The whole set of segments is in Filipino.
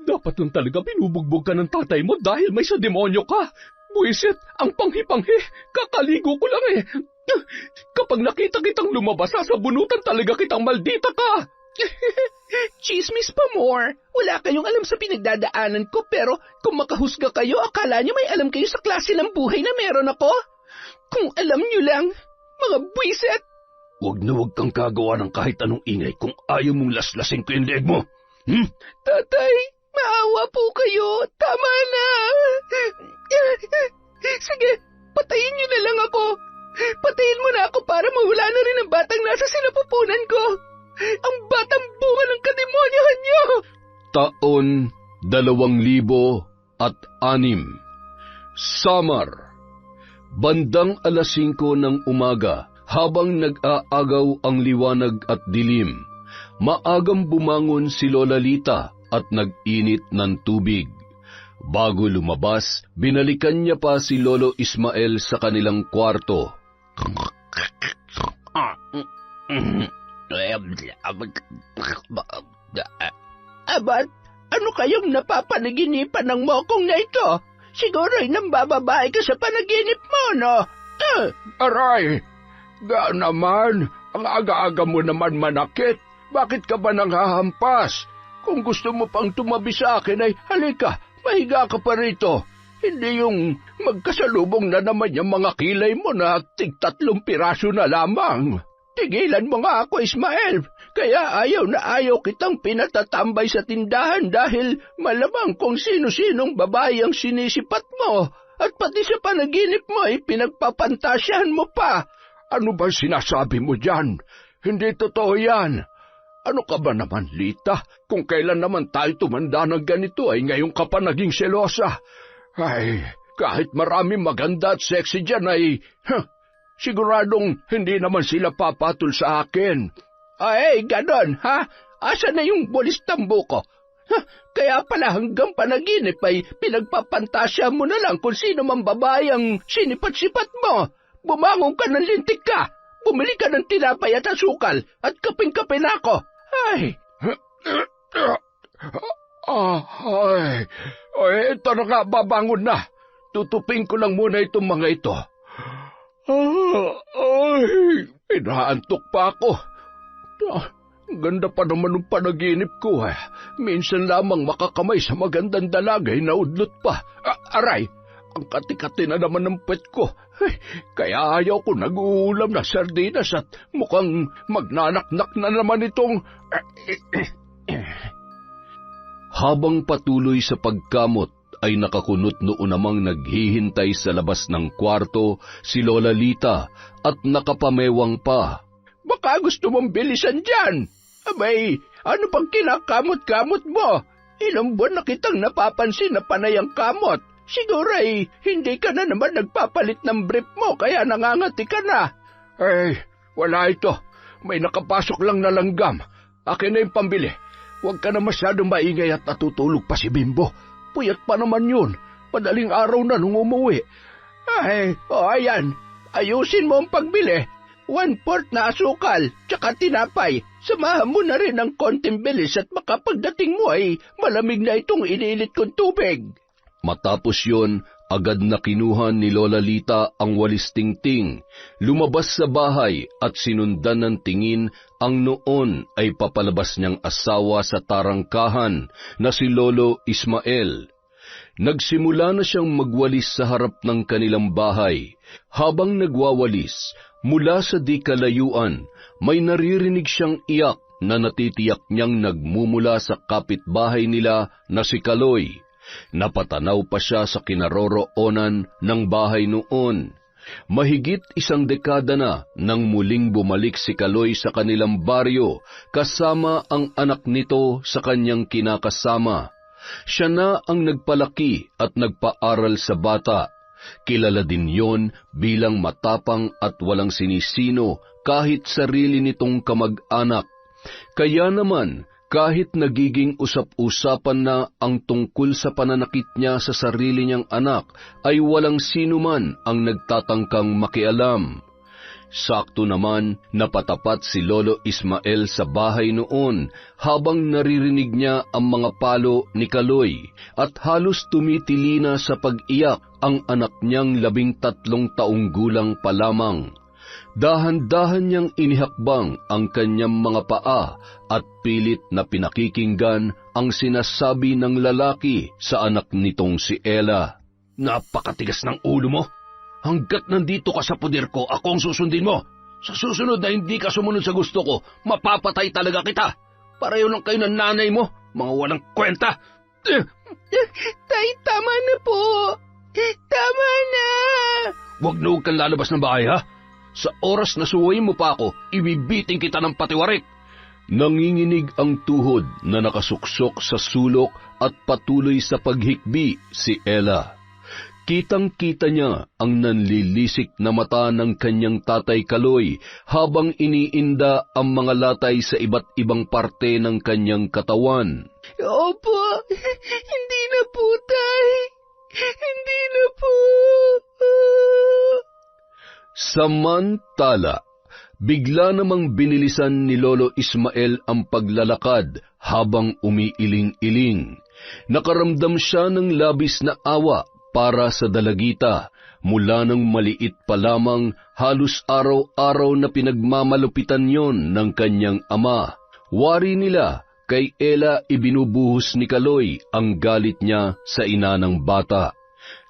Dapat nun talaga binubugbog ka ng tatay mo dahil may sa demonyo ka. Buisit, ang panghi-panghi. Kakaligo ko lang eh. Kapag nakita kitang lumabas, sasabunutan talaga kitang maldita ka. Chismis pa more. Wala kayong alam sa pinagdadaanan ko, pero kung makahusga kayo, akala niyo may alam kayo sa klase ng buhay na meron ako? Kung alam niyo lang, mga buisit. Huwag na huwag kang kagawa ng kahit anong ingay kung ayaw mong laslasin ko yung leeg mo. Tatay, maawa po kayo. Tama na. Sige, patayin niyo na lang ako. Patayin mo na ako para mawala na rin ang batang nasa sinapupunan ko. Ang batang bunga ng kademonyahan niyo. Taon 2006. Summer. Bandang 5:00 ng umaga, habang nag-aagaw ang liwanag at dilim, maagang bumangon si Lola Lita at nag-init ng tubig. Bago lumabas, binalikan niya pa si Lolo Ismael sa kanilang kwarto. Abat, ano kayong napapanaginipan ng mokong na ito? Siguro'y nambababae ka sa panaginip mo, no? Aray, naman, ang aga-aga mo naman manakit. Bakit ka ba nanghahampas? Kung gusto mo pang tumabi sa akin ay halika, mahiga ka pa rito. Hindi yung magkasalubong na naman yung mga kilay mo na 3 piraso na lamang. Tigilan mo nga ako, Ismael. Kaya ayaw na ayaw kitang pinatatambay sa tindahan dahil malamang kung sino-sinong babae ang sinisipat mo. At pati sa panaginip mo ay pinagpapantasyahan mo pa. Ano ba sinasabi mo dyan? Hindi totoo yan. Ano ka ba naman, Lita? Kung kailan naman tayo tumanda ng ganito ay ngayon ka pa naging selosa. Ay, kahit marami maganda at sexy dyan ay... siguradong hindi naman sila papatol sa akin. Ay, ganon, ha? Asa na yung bulis tambo ko? Kaya pala hanggang panaginip ay pinagpapantasya mo na lang kung sino man babae ang sinipat-sipat mo. Bumangon ka ng lintik ka. Bumili ka ng tinapay at asukal at kaping-kape na ako. Ay! Ito na nga, babangon na. Tutupin ko lang muna itong mga ito. Inaantok pa ako. Ganda pa naman ng panaginip ko. Minsan lamang makakamay sa magandang dalagay na udlot pa. Aray, ang kati-kati na naman ng puwet ko. Kaya ayaw ko nag-uulam na sardinas at mukhang magnanaknak na naman itong... Habang patuloy sa pagkamot, ay nakakunot noon namang naghihintay sa labas ng kwarto si Lola Lita at nakapamewang pa. Baka gusto mong bilisan dyan. Abay, ano pang kinakamot-kamot mo? Ilang buwan na kitang napapansin na panay ang kamot. Siguro ay hindi ka na naman nagpapalit ng brief mo kaya nangangati ka na. Wala ito. May nakapasok lang na langgam. Akin na yung pambili. Huwag ka na masyadong maingay at natutulog pa si Bimbo. Puyat pa naman yun. Madaling araw na nung umuwi. Ayan. Ayusin mo ang pagbili. 1/4 na asukal, tsaka tinapay. Samahan mo na rin ng konting bilis at makapagdating mo ay malamig na itong iniinit kong tubig. Matapos yon, agad na kinuha ni Lola Lita ang walis tingting, lumabas sa bahay at sinundan ng tingin ang noon ay papalabas niyang asawa sa tarangkahan na si Lolo Ismael. Nagsimula na siyang magwalis sa harap ng kanilang bahay. Habang nagwawalis, mula sa di kalayuan, may naririnig siyang iyak na natitiyak niyang nagmumula sa kapitbahay nila na si Kaloy. Napatanaw pa siya sa kinaroroonan ng bahay noon. Mahigit 1 dekada na nang muling bumalik si Kaloy sa kanilang baryo kasama ang anak nito sa kanyang kinakasama. Siya na ang nagpalaki at nagpaaral sa bata. Kilala din yon bilang matapang at walang sinisino kahit sarili nitong kamag-anak. Kaya naman, kahit nagiging usap-usapan na ang tungkol sa pananakit niya sa sarili niyang anak, ay walang sino man ang nagtatangkang makialam. Sakto naman napatapat si Lolo Ismael sa bahay noon habang naririnig niya ang mga palo ni Kaloy at halos tumitili na sa pag-iyak ang anak niyang 13 taong gulang pa lamang. Dahan-dahan niyang inihakbang ang kanyang mga paa at pilit na pinakikinggan ang sinasabi ng lalaki sa anak nitong si Ella. Napakatigas ng ulo mo. Hanggat nandito ka sa poder ko, ako ang susundin mo. Sa susunod na hindi ka sumunod sa gusto ko, mapapatay talaga kita. Pareho lang kayo ng nanay mo, mga walang kwenta. Tay, tama na po. Tama na. Huwag na huwag kang lalabas ng bahay, ha? Sa oras na suwayin mo pa ako, ibibiting kita ng patiwarik. Nanginginig ang tuhod na nakasuksok sa sulok at patuloy sa paghikbi si Ella. Kitang-kita niya ang nanlilisik na mata ng kanyang tatay Kaloy habang iniinda ang mga latay sa iba't ibang parte ng kanyang katawan. Opo, hindi na po, tay. Hindi na po. Samantala, bigla namang binilisan ni Lolo Ismael ang paglalakad habang umiiling-iling. Nakaramdam siya ng labis na awa para sa dalagita mula nang maliit pa lamang, halos araw-araw na pinagmamalupitan yon ng kanyang ama. Wari nila, kay Ella ibinubuhos ni Kaloy ang galit niya sa ina ng bata.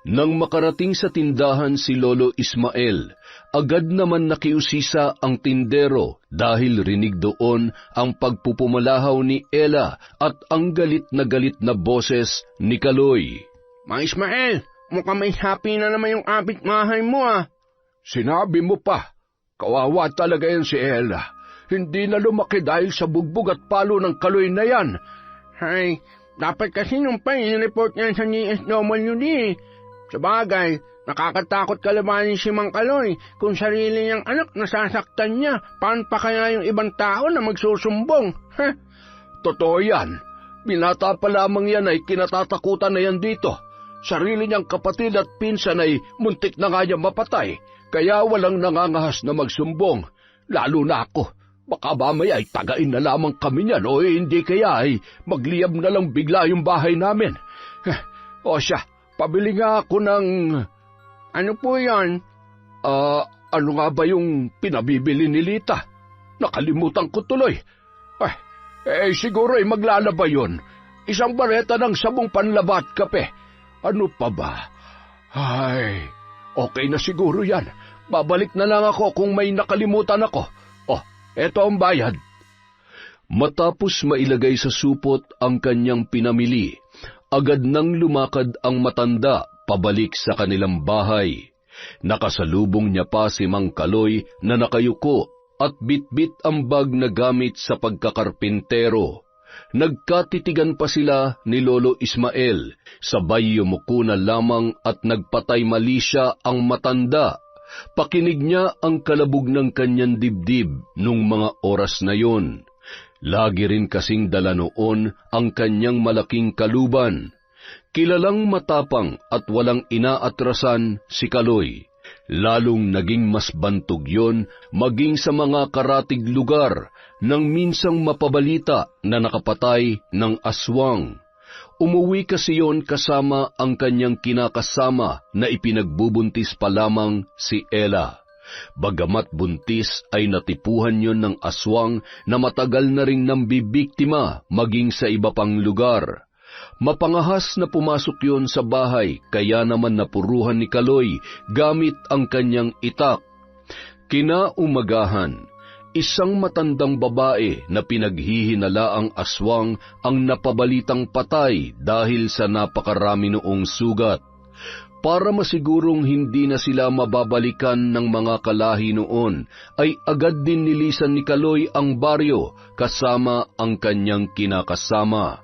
Nang makarating sa tindahan si Lolo Ismael, agad naman nakiusisa ang tindero dahil rinig doon ang pagpupumalahaw ni Ella at ang galit na boses ni Kaloy. Ma Ismael, mukhang may happy na naman yung kapitbahay mo ah. Sinabi mo pa, kawawa talaga yan si Ella. Hindi na lumaki dahil sa bugbog at palo ng Kaloy na yan. Ay, dapat kasi nung pa in-report niya sa DSWD. Sabagay, nakakatakot kalabanin si Mang Kaloy kung sarili niyang anak nasasaktan niya. Paano pa kaya yung ibang tao na magsusumbong? Totoo yan. Binata pa lamang yan ay kinatatakutan na yan dito. Sarili niyang kapatid at pinsan ay muntik na nga niya mapatay, kaya walang nangangahas na magsumbong. Lalo na ako. Baka mamaya ay tagain na lamang kami niyan o hindi kaya ay magliyab na lang bigla yung bahay namin. O siya, pabili nga ako ng... Ano po yan? Ano nga ba yung pinabibili ni Lita? Nakalimutan ko tuloy. Siguro ay maglalaba yun. Isang bareta ng sabong panlaba at kape. Ano pa ba? Ay, okay na siguro yan. Babalik na lang ako kung may nakalimutan ako. Eto ang bayad. Matapos mailagay sa supot ang kanyang pinamili, agad nang lumakad ang matanda pabalik sa kanilang bahay. Nakasalubong niya pa si Mang Kaloy na nakayuko at bitbit ang bag na gamit sa pagkakarpintero. Nagkatitigan pa sila ni Lolo Ismael, sabay yumuko na lamang at nagpatay mali siya ang matanda. Pakinig niya ang kalabog ng kanyang dibdib nung mga oras na yon. Lagi rin kasing dala noon ang kanyang malaking kaluban. Kilalang matapang at walang inaatrasan si Kaloy. Lalong naging mas bantog yon maging sa mga karatig lugar nang minsang mapabalita na nakapatay ng aswang. Umuwi kasi yon kasama ang kanyang kinakasama na ipinagbubuntis pa lamang si Ella. Bagamat buntis ay natipuhan yon ng aswang na matagal na ring nambibiktima maging sa iba pang lugar. Mapangahas na pumasok yon sa bahay kaya naman napuruhan ni Kaloy gamit ang kanyang itak. Kinaumagahan, isang matandang babae na pinaghihinalaang aswang ang napabalitang patay dahil sa napakarami noong sugat. Para masigurong hindi na sila mababalikan ng mga kalahi noon, ay agad din nilisan ni Kaloy ang baryo kasama ang kanyang kinakasama.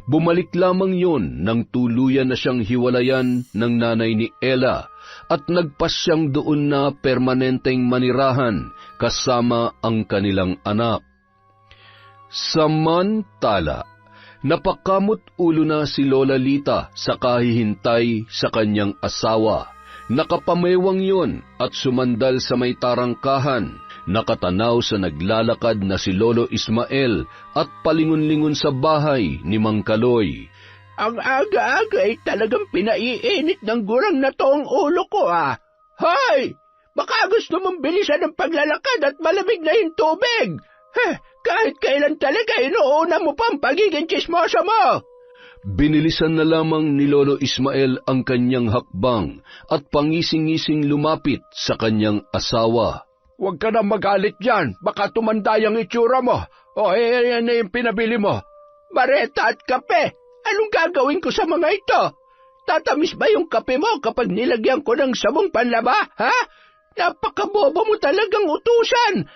Bumalik lamang yon nang tuluyan na siyang hiwalayan ng nanay ni Ella at nagpasyang doon na permanenteng manirahan kasama ang kanilang anak. Samantala, napakamot ulo na si Lola Lita sa kahihintay sa kanyang asawa. Nakapamewang yon at sumandal sa may tarangkahan, nakatanaw sa naglalakad na si Lolo Ismael at palingon-lingon sa bahay ni Mang Kaloy. Ang aga-aga ay talagang pinaiinit ng gurang na to ang ulo ko, ah. Hoy! Baka gusto mong bilisan ng paglalakad at malamig na yung tubig. Kahit kailan talaga, inuuna mo pa ang pagiging chismosa mo. Binilisan na lamang ni Lolo Ismael ang kanyang hakbang at pangising-ising lumapit sa kanyang asawa. Huwag ka na magalit dyan, baka tumanda yung itsura mo. Yan na yung pinabili mo. Bareta at kape, anong gagawin ko sa mga ito? Tatamis ba yung kape mo kapag nilagyan ko ng sabong panlaba, ha? Napakabobo mo talagang utusan.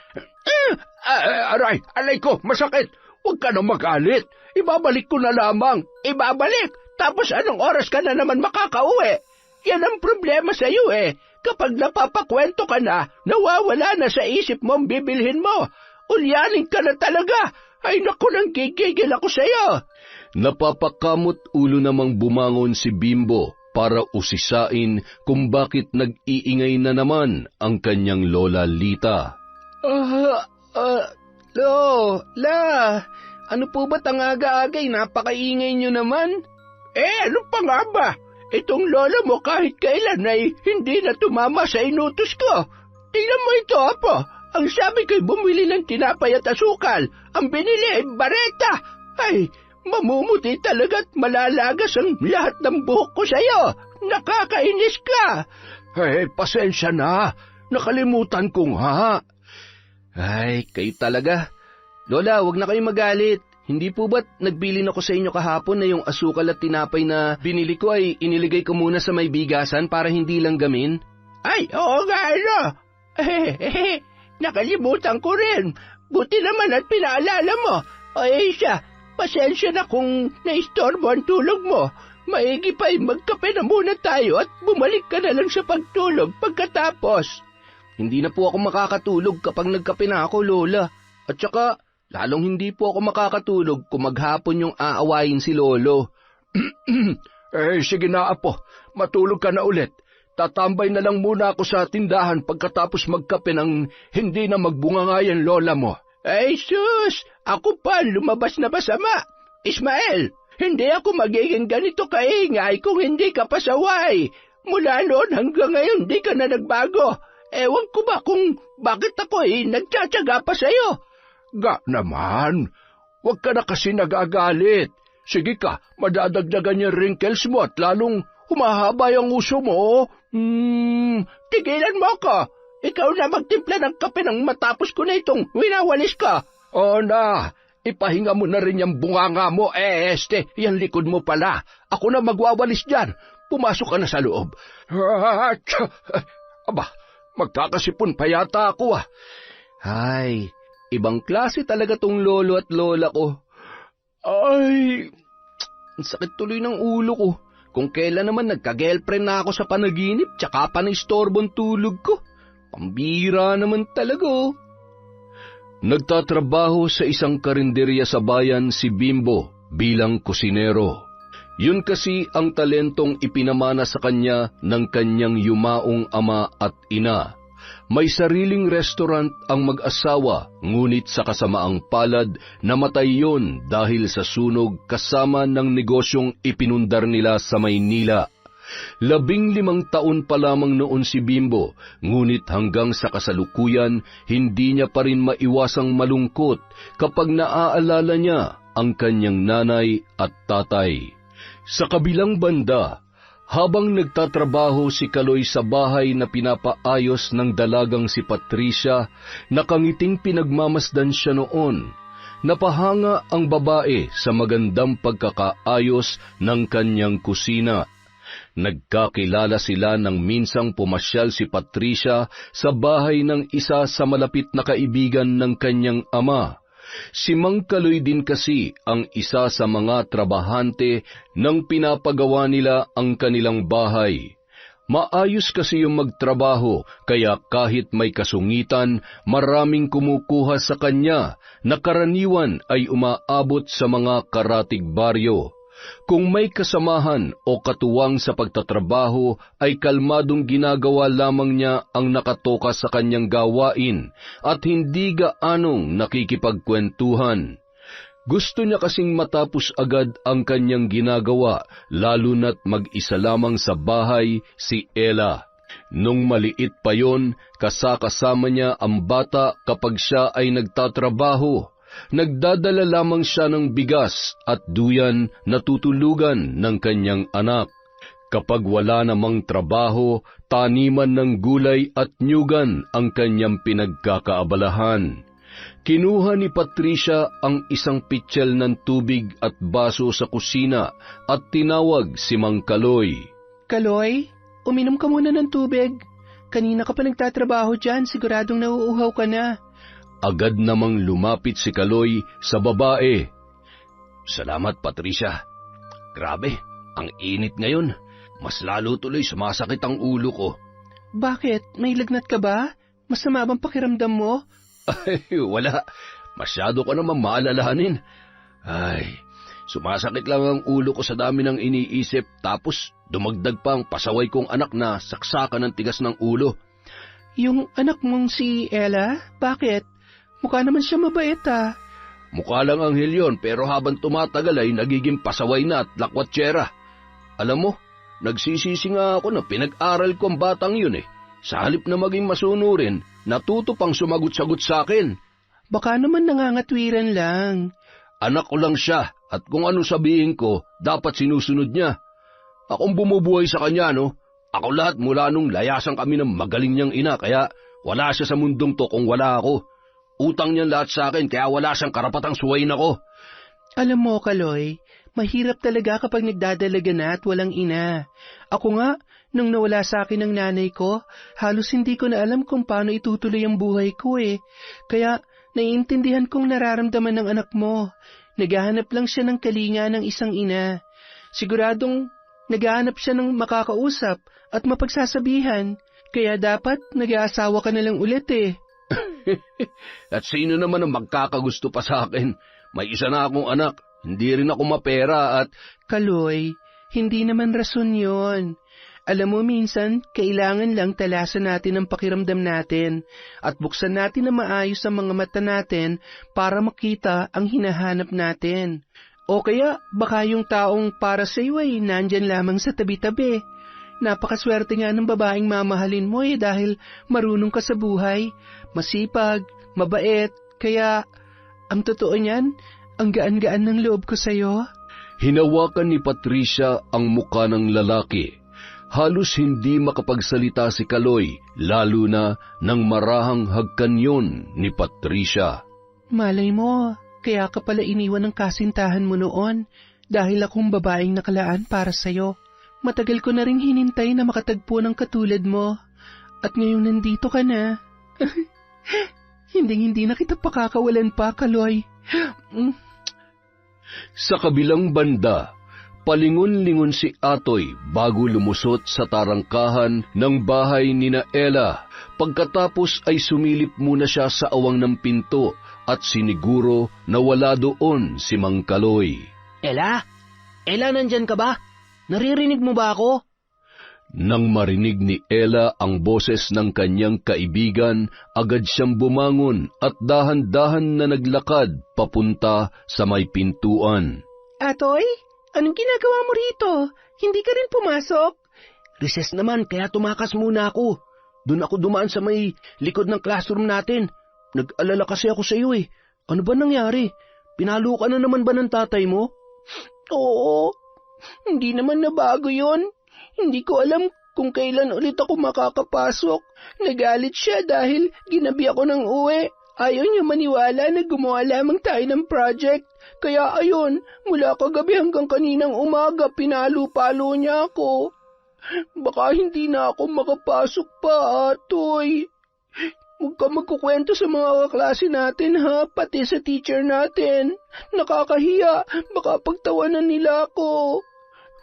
Aray ko, masakit. Huwag ka na magalit. Ibabalik ko na lamang. Ibabalik? Tapos anong oras ka na naman makakauwi? Yan ang problema sa iyo eh. Kapag napapakwento ka na, nawawala na sa isip mo ang bibilhin mo. Ulyanin ka na talaga. Ay naku, nang gigigil ako sa iyo. Napapakamot ulo namang bumangon si Bimbo para usisain kung bakit nag-iingay na naman ang kanyang Lola Lita. Lola, ano po ba't ang aga-agay? Napakaingay nyo naman. Ano pa nga ba? Itong lola mo kahit kailan ay hindi na tumama sa inutos ko. Tingnan mo ito, Apo. Ang sabi ko'y bumili ng tinapay at asukal. Ang binili ay bareta. Ay, mamumuti talaga at malalagas ang lahat ng buhok ko sa'yo. Nakakainis ka. Pasensya na. Nakalimutan ko nga. Ay, kayo talaga. Lola, wag na kayong magalit. Hindi po ba't nagbilin ako sa inyo kahapon na yung asukal at tinapay na binili ko ay iniligay ko muna sa may bigasan para hindi lang gamin? Ay, oo nga, ano. Nakalimutan ko rin. Buti naman at pinaalala mo. Ay siya, pasensya na kung naistorbo ang tulog mo. Maigi pa ay magkape na muna tayo at bumalik ka na lang sa pagtulog pagkatapos. Hindi na po ako makakatulog kapag nagkape na ako, Lola. At saka, lalong hindi po ako makakatulog kung maghapon yung aawayin si Lolo. Sige na, Apo. Matulog ka na ulit. Tatambay na lang muna ako sa tindahan pagkatapos magkape ng hindi na magbungangayan Lola mo. Ay, sus! Ako pa lumabas na masama. Ismael, hindi ako magiging ganito kaingay kung hindi ka pasaway. Mula noon hanggang ngayon di ka na nagbago. Ewan ko ba kung bakit ako nagtsatsaga pa sa'yo? Ga naman, huwag ka na kasi nagagalit. Sige ka, madadagdagan yung wrinkles mo at lalong humahaba yung uso mo. Tigilan mo ako. Ikaw na magtimpla ng kape nang matapos ko na itong winawalis ka. O na, ipahinga mo na rin yung bunganga mo. Yan likod mo pala. Ako na magwawalis dyan. Pumasok ka na sa loob. Aba, magkakasipon pa yata ako ah. Ay, ibang klase talaga tong lolo at lola ko. Ay, ang sakit tuloy ng ulo ko. Kung kailan naman nagka-girlfriend na ako sa panaginip, tsaka pa na-istorbong tulog ko. Pambira naman talaga oh. Nagtatrabaho sa isang karinderya sa bayan si Bimbo bilang kusinero. Yun kasi ang talentong ipinamana sa kanya ng kanyang yumaong ama at ina. May sariling restaurant ang mag-asawa, ngunit sa kasamaang palad, namatay yon dahil sa sunog kasama ng negosyong ipinundar nila sa Maynila. 15 taon pa lamang noon si Bimbo, ngunit hanggang sa kasalukuyan, hindi niya pa rin maiwasang malungkot kapag naaalala niya ang kanyang nanay at tatay. Sa kabilang banda, habang nagtatrabaho si Kaloy sa bahay na pinapaayos ng dalagang si Patricia, nakangiting pinagmamasdan siya noon. Napahanga ang babae sa magandang pagkakaayos ng kanyang kusina. Nagkakilala sila nang minsang pumasyal si Patricia sa bahay ng isa sa malapit na kaibigan ng kanyang ama. Si Mang Kaloy din kasi ang isa sa mga trabahante nang pinapagawa nila ang kanilang bahay. Maayos kasi yung magtrabaho, kaya kahit may kasungitan, maraming kumukuha sa kanya na karaniwan ay umaabot sa mga karatig baryo. Kung may kasamahan o katuwang sa pagtatrabaho, ay kalmadong ginagawa lamang niya ang nakatoka sa kanyang gawain at hindi gaanong nakikipagkwentuhan. Gusto niya kasing matapos agad ang kanyang ginagawa, lalo na't mag-isa lamang sa bahay si Ella. Nung maliit pa yon, kasama niya ang bata kapag siya ay nagtatrabaho. Nagdadala lamang siya ng bigas at duyan na tutulugan ng kanyang anak. Kapag wala namang trabaho, taniman ng gulay at nyugan ang kanyang pinagkakaabalahan. Kinuha ni Patricia ang isang pitsil ng tubig at baso sa kusina at tinawag si Mang Kaloy. Kaloy, uminom ka muna ng tubig. Kanina ka pa nagtatrabaho dyan, siguradong nauuhaw ka na. Agad namang lumapit si Kaloy sa babae. Salamat, Patricia. Grabe, ang init ngayon. Mas lalo tuloy sumasakit ang ulo ko. Bakit? May lagnat ka ba? Masama bang pakiramdam mo? Ay, wala. Masyado ko naman maalalahanin. Ay, sumasakit lang ang ulo ko sa dami ng iniisip, tapos dumagdag pa ang pasaway kong anak na saksakan ng tigas ng ulo. Yung anak mong si Ella? Bakit? Mukha naman siya mabait ah. Mukha lang anghel yon, pero habang tumatagal ay nagiging pasaway na at lakwatsera. Alam mo, nagsisisi nga ako na pinag-aral ko ang batang yun eh. Sa halip na maging masunurin, natuto pang sumagot-sagot sa akin. Baka naman nangangatwiran lang. Anak ko lang siya, at kung ano sabihin ko, dapat sinusunod niya. Akong bumubuhay sa kanya, no? Ako lahat mula nung layasan kami ng magaling niyang ina, kaya wala siya sa mundong to kung wala ako. Utang niyan lahat sa akin, kaya wala siyang karapatang suwayin ako. Alam mo, Kaloy, mahirap talaga kapag nagdadalaga na at walang ina. Ako nga, nung nawala sa akin ang nanay ko, halos hindi ko na alam kung paano itutuloy ang buhay ko eh. Kaya naiintindihan kong nararamdaman ng anak mo. Naghahanap lang siya ng kalinga ng isang ina. Siguradong naghahanap siya ng makakausap at mapagsasabihan. Kaya dapat nag-aasawa ka na lang ulit eh. At sino naman ang magkakagusto pa sa akin? May isa na akong anak, hindi rin ako mapera at... Kaloy, hindi naman rason yon. Alam mo, minsan, kailangan lang talasan natin ang pakiramdam natin at buksan natin na maayos ang mga mata natin para makita ang hinahanap natin. O kaya, baka yung taong para sa iyo ay nandyan lamang sa tabi-tabi. Napakaswerte nga ng babaeng mamahalin mo eh dahil marunong ka sa buhay, masipag, mabait, kaya ang totoo niyan, ang gaan-gaan ng loob ko sa'yo. Hinawakan ni Patricia ang muka ng lalaki. Halos hindi makapagsalita si Kaloy, lalo na nang marahang hagkanyon ni Patricia. Malay mo, kaya ka pala iniwan ng kasintahan mo noon dahil akong babaeng nakalaan para sa'yo. Matagal ko na ring hinintay na makatagpo ng katulad mo. At ngayon nandito ka na. Hindi na kita pakakawalan pa, Kaloy. Sa kabilang banda, palingon-lingon si Atoy bago lumusot sa tarangkahan ng bahay ni na Ella. Pagkatapos ay sumilip muna siya sa awang ng pinto at siniguro na wala doon si Mang Kaloy. Ella? Ella, nandyan ka ba? Naririnig mo ba ako? Nang marinig ni Ella ang boses ng kanyang kaibigan, agad siyang bumangon at dahan-dahan na naglakad papunta sa may pintuan. Atoy, anong ginagawa mo rito? Hindi ka rin pumasok? Recess naman, kaya tumakas muna ako. Doon ako dumaan sa may likod ng classroom natin. Nag-alala kasi ako sa iyo eh. Ano ba nangyari? Pinalo ka na naman ba ng tatay mo? Oo. Hindi naman nabago yon. Hindi ko alam kung kailan ulit ako makakapasok. Nagalit siya dahil ginabi ako ng uwi. Ayaw niya maniwala na gumawa lamang tayo ng project. Kaya ayun, mula kagabi hanggang kaninang umaga, pinalo-palo niya ako. Baka hindi na ako makapasok pa, Atoy. Huwag ka magkukwento sa mga kaklase natin, ha? Pati sa teacher natin. Nakakahiya. Baka pagtawanan nila ako.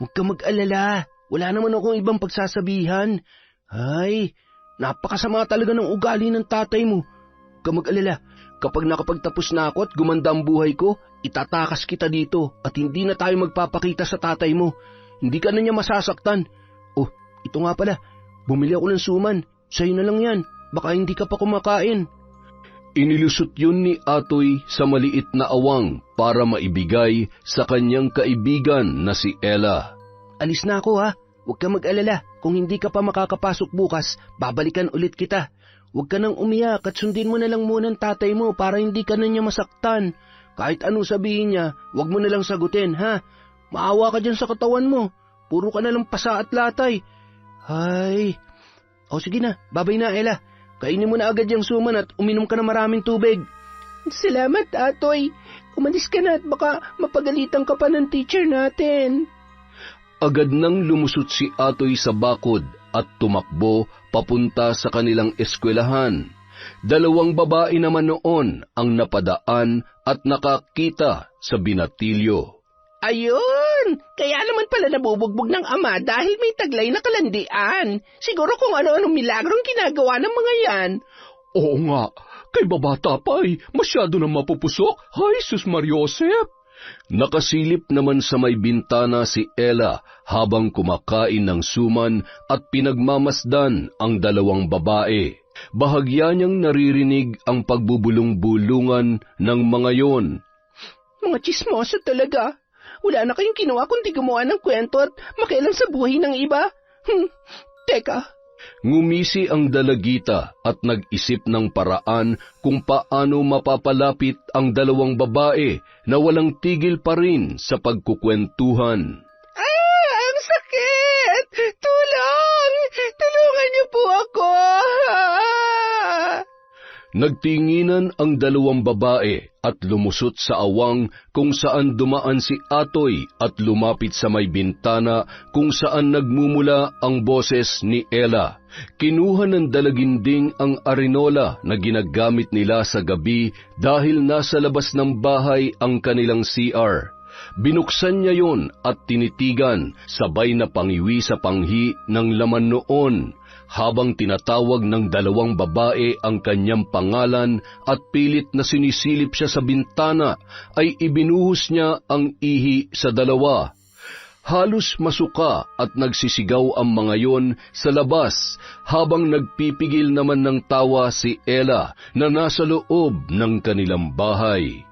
Huwag ka mag-alala. Wala naman akong ibang pagsasabihan. Ay, napakasama talaga ng ugali ng tatay mo. Huwag ka mag-alala. Kapag nakapagtapos na ako at gumanda ang buhay ko, itatakas kita dito at hindi na tayo magpapakita sa tatay mo. Hindi ka na niya masasaktan. Oh, ito nga pala, bumili ako ng suman. Sa'yo na lang yan, baka hindi ka pa kumakain. Inilusot yun ni Atoy sa maliit na awang para maibigay sa kanyang kaibigan na si Ella. Alis na ako ha, huwag ka mag-alala. Kung hindi ka pa makakapasok bukas, babalikan ulit kita. Huwag ka nang umiyak at sundin mo na lang muna ang tatay mo para hindi ka na niya masaktan. Kahit ano sabihin niya, huwag mo na lang sagutin, ha? Maawa ka dyan sa katawan mo. Puro ka na lang pasa at latay. Ay. O sige na, babay na, Ella. Kainin mo na agad yung suman at uminom ka na maraming tubig. Salamat, Atoy. Umalis ka na at baka mapagalitan ka pa ng teacher natin. Agad nang lumusot si Atoy sa bakod at tumakbo papunta sa kanilang eskwelahan. 2 babae naman noon ang napadaan at nakakita sa binatilyo. Ayun! Kaya naman pala nabubugbog ng ama dahil may taglay na kalandian. Siguro kung ano-anong milagrong ginagawa ng mga yan. Oo nga, kay babata pa ay masyado na mapupusok. Ay, sus Mariosep! Nakasilip naman sa may bintana si Ella habang kumakain ng suman at pinagmamasdan ang 2 babae. Bahagya niyang naririnig ang pagbubulong-bulungan ng mga yon. Mga tsismoso talaga. Wala na kayong ginawa kundi gumawa ng kwento at makialam sa buhay ng iba. Teka. Ngumisi ang dalagita at nag-isip ng paraan kung paano mapapalapit ang 2 babae na walang tigil pa rin sa pagkukwentuhan. Ang sakit! Tulong! Tulungan niyo po ako! Nagtinginan ang 2 babae at lumusot sa awang kung saan dumaan si Atoy at lumapit sa may bintana kung saan nagmumula ang boses ni Ella. Kinuha ng dalaginding ang arinola na ginagamit nila sa gabi dahil nasa labas ng bahay ang kanilang CR. Binuksan niya yon at tinitigan, sabay na pangiwi sa panghi ng laman noon. Habang tinatawag ng 2 babae ang kanyang pangalan at pilit na sinisilip siya sa bintana, ay ibinuhos niya ang ihi sa 2. Halos masuka at nagsisigaw ang mga yon sa labas habang nagpipigil naman ng tawa si Ella na nasa loob ng kanilang bahay.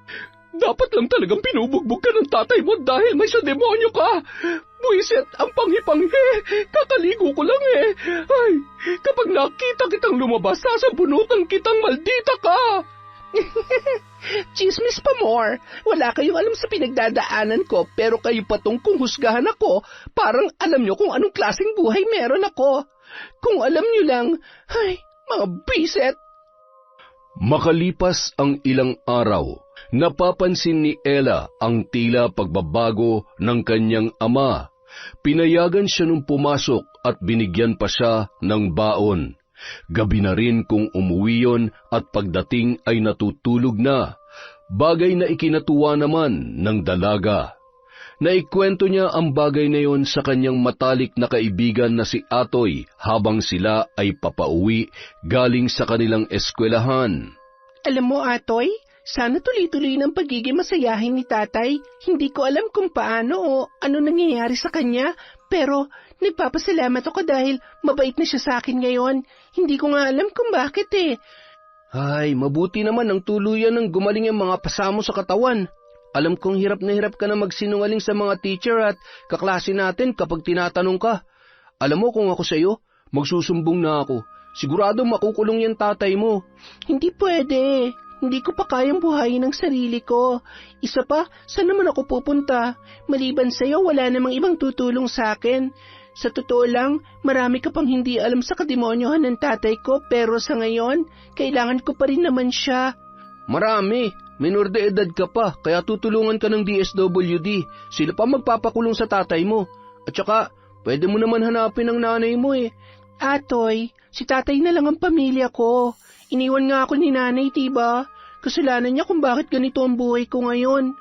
Dapat lang talagang pinubugbog ka ng tatay mo dahil may sa demonyo ka. Buisit ang panghi-panghi. Kakaligo ko lang eh. Ay, kapag nakita kitang lumabas, sasabunutan kitang maldita ka. Chismis pa more. Wala kayong alam sa pinagdadaanan ko, pero kayo patong kung husgahan ako, parang alam nyo kung anong klaseng buhay meron ako. Kung alam nyo lang, ay, mga biset. Makalipas ang ilang araw, napapansin ni Ella ang tila pagbabago ng kanyang ama. Pinayagan siya nung pumasok at binigyan pa siya ng baon. Gabi na rin kung umuwi yon at pagdating ay natutulog na, bagay na ikinatuwa naman ng dalaga. Naikwento niya ang bagay na yon sa kanyang matalik na kaibigan na si Atoy habang sila ay papauwi galing sa kanilang eskwelahan. Alam mo, Atoy, sana tuloy-tuloy ng pagiging masayahin ni tatay. Hindi ko alam kung paano o ano nangyayari sa kanya, pero nagpapasalamat ako dahil mabait na siya sa akin ngayon. Hindi ko nga alam kung bakit eh. Ay, mabuti naman ang tuluyan ng gumaling ang mga pasamo sa katawan. Alam kong hirap na hirap ka na magsinungaling sa mga teacher at kaklase natin kapag tinatanong ka. Alam mo kung ako sa'yo, magsusumbong na ako. Sigurado makukulong yan tatay mo. Hindi pwede. Hindi ko pa kayang buhayin ang sarili ko. Isa pa, saan naman ako pupunta? Maliban sa'yo, wala namang ibang tutulong sa akin. Sa totoo lang, marami ka pang hindi alam sa kademonyohan ng tatay ko, pero sa ngayon, kailangan ko pa rin naman siya. Marami. Minor de edad ka pa, kaya tutulungan ka ng DSWD. Sila pa magpapakulong sa tatay mo. At saka, pwede mo naman hanapin ang nanay mo eh. Atoy, si tatay na lang ang pamilya ko. Iniwan nga ako ni nanay, diba? Kasalanan niya kung bakit ganito ang buhay ko ngayon.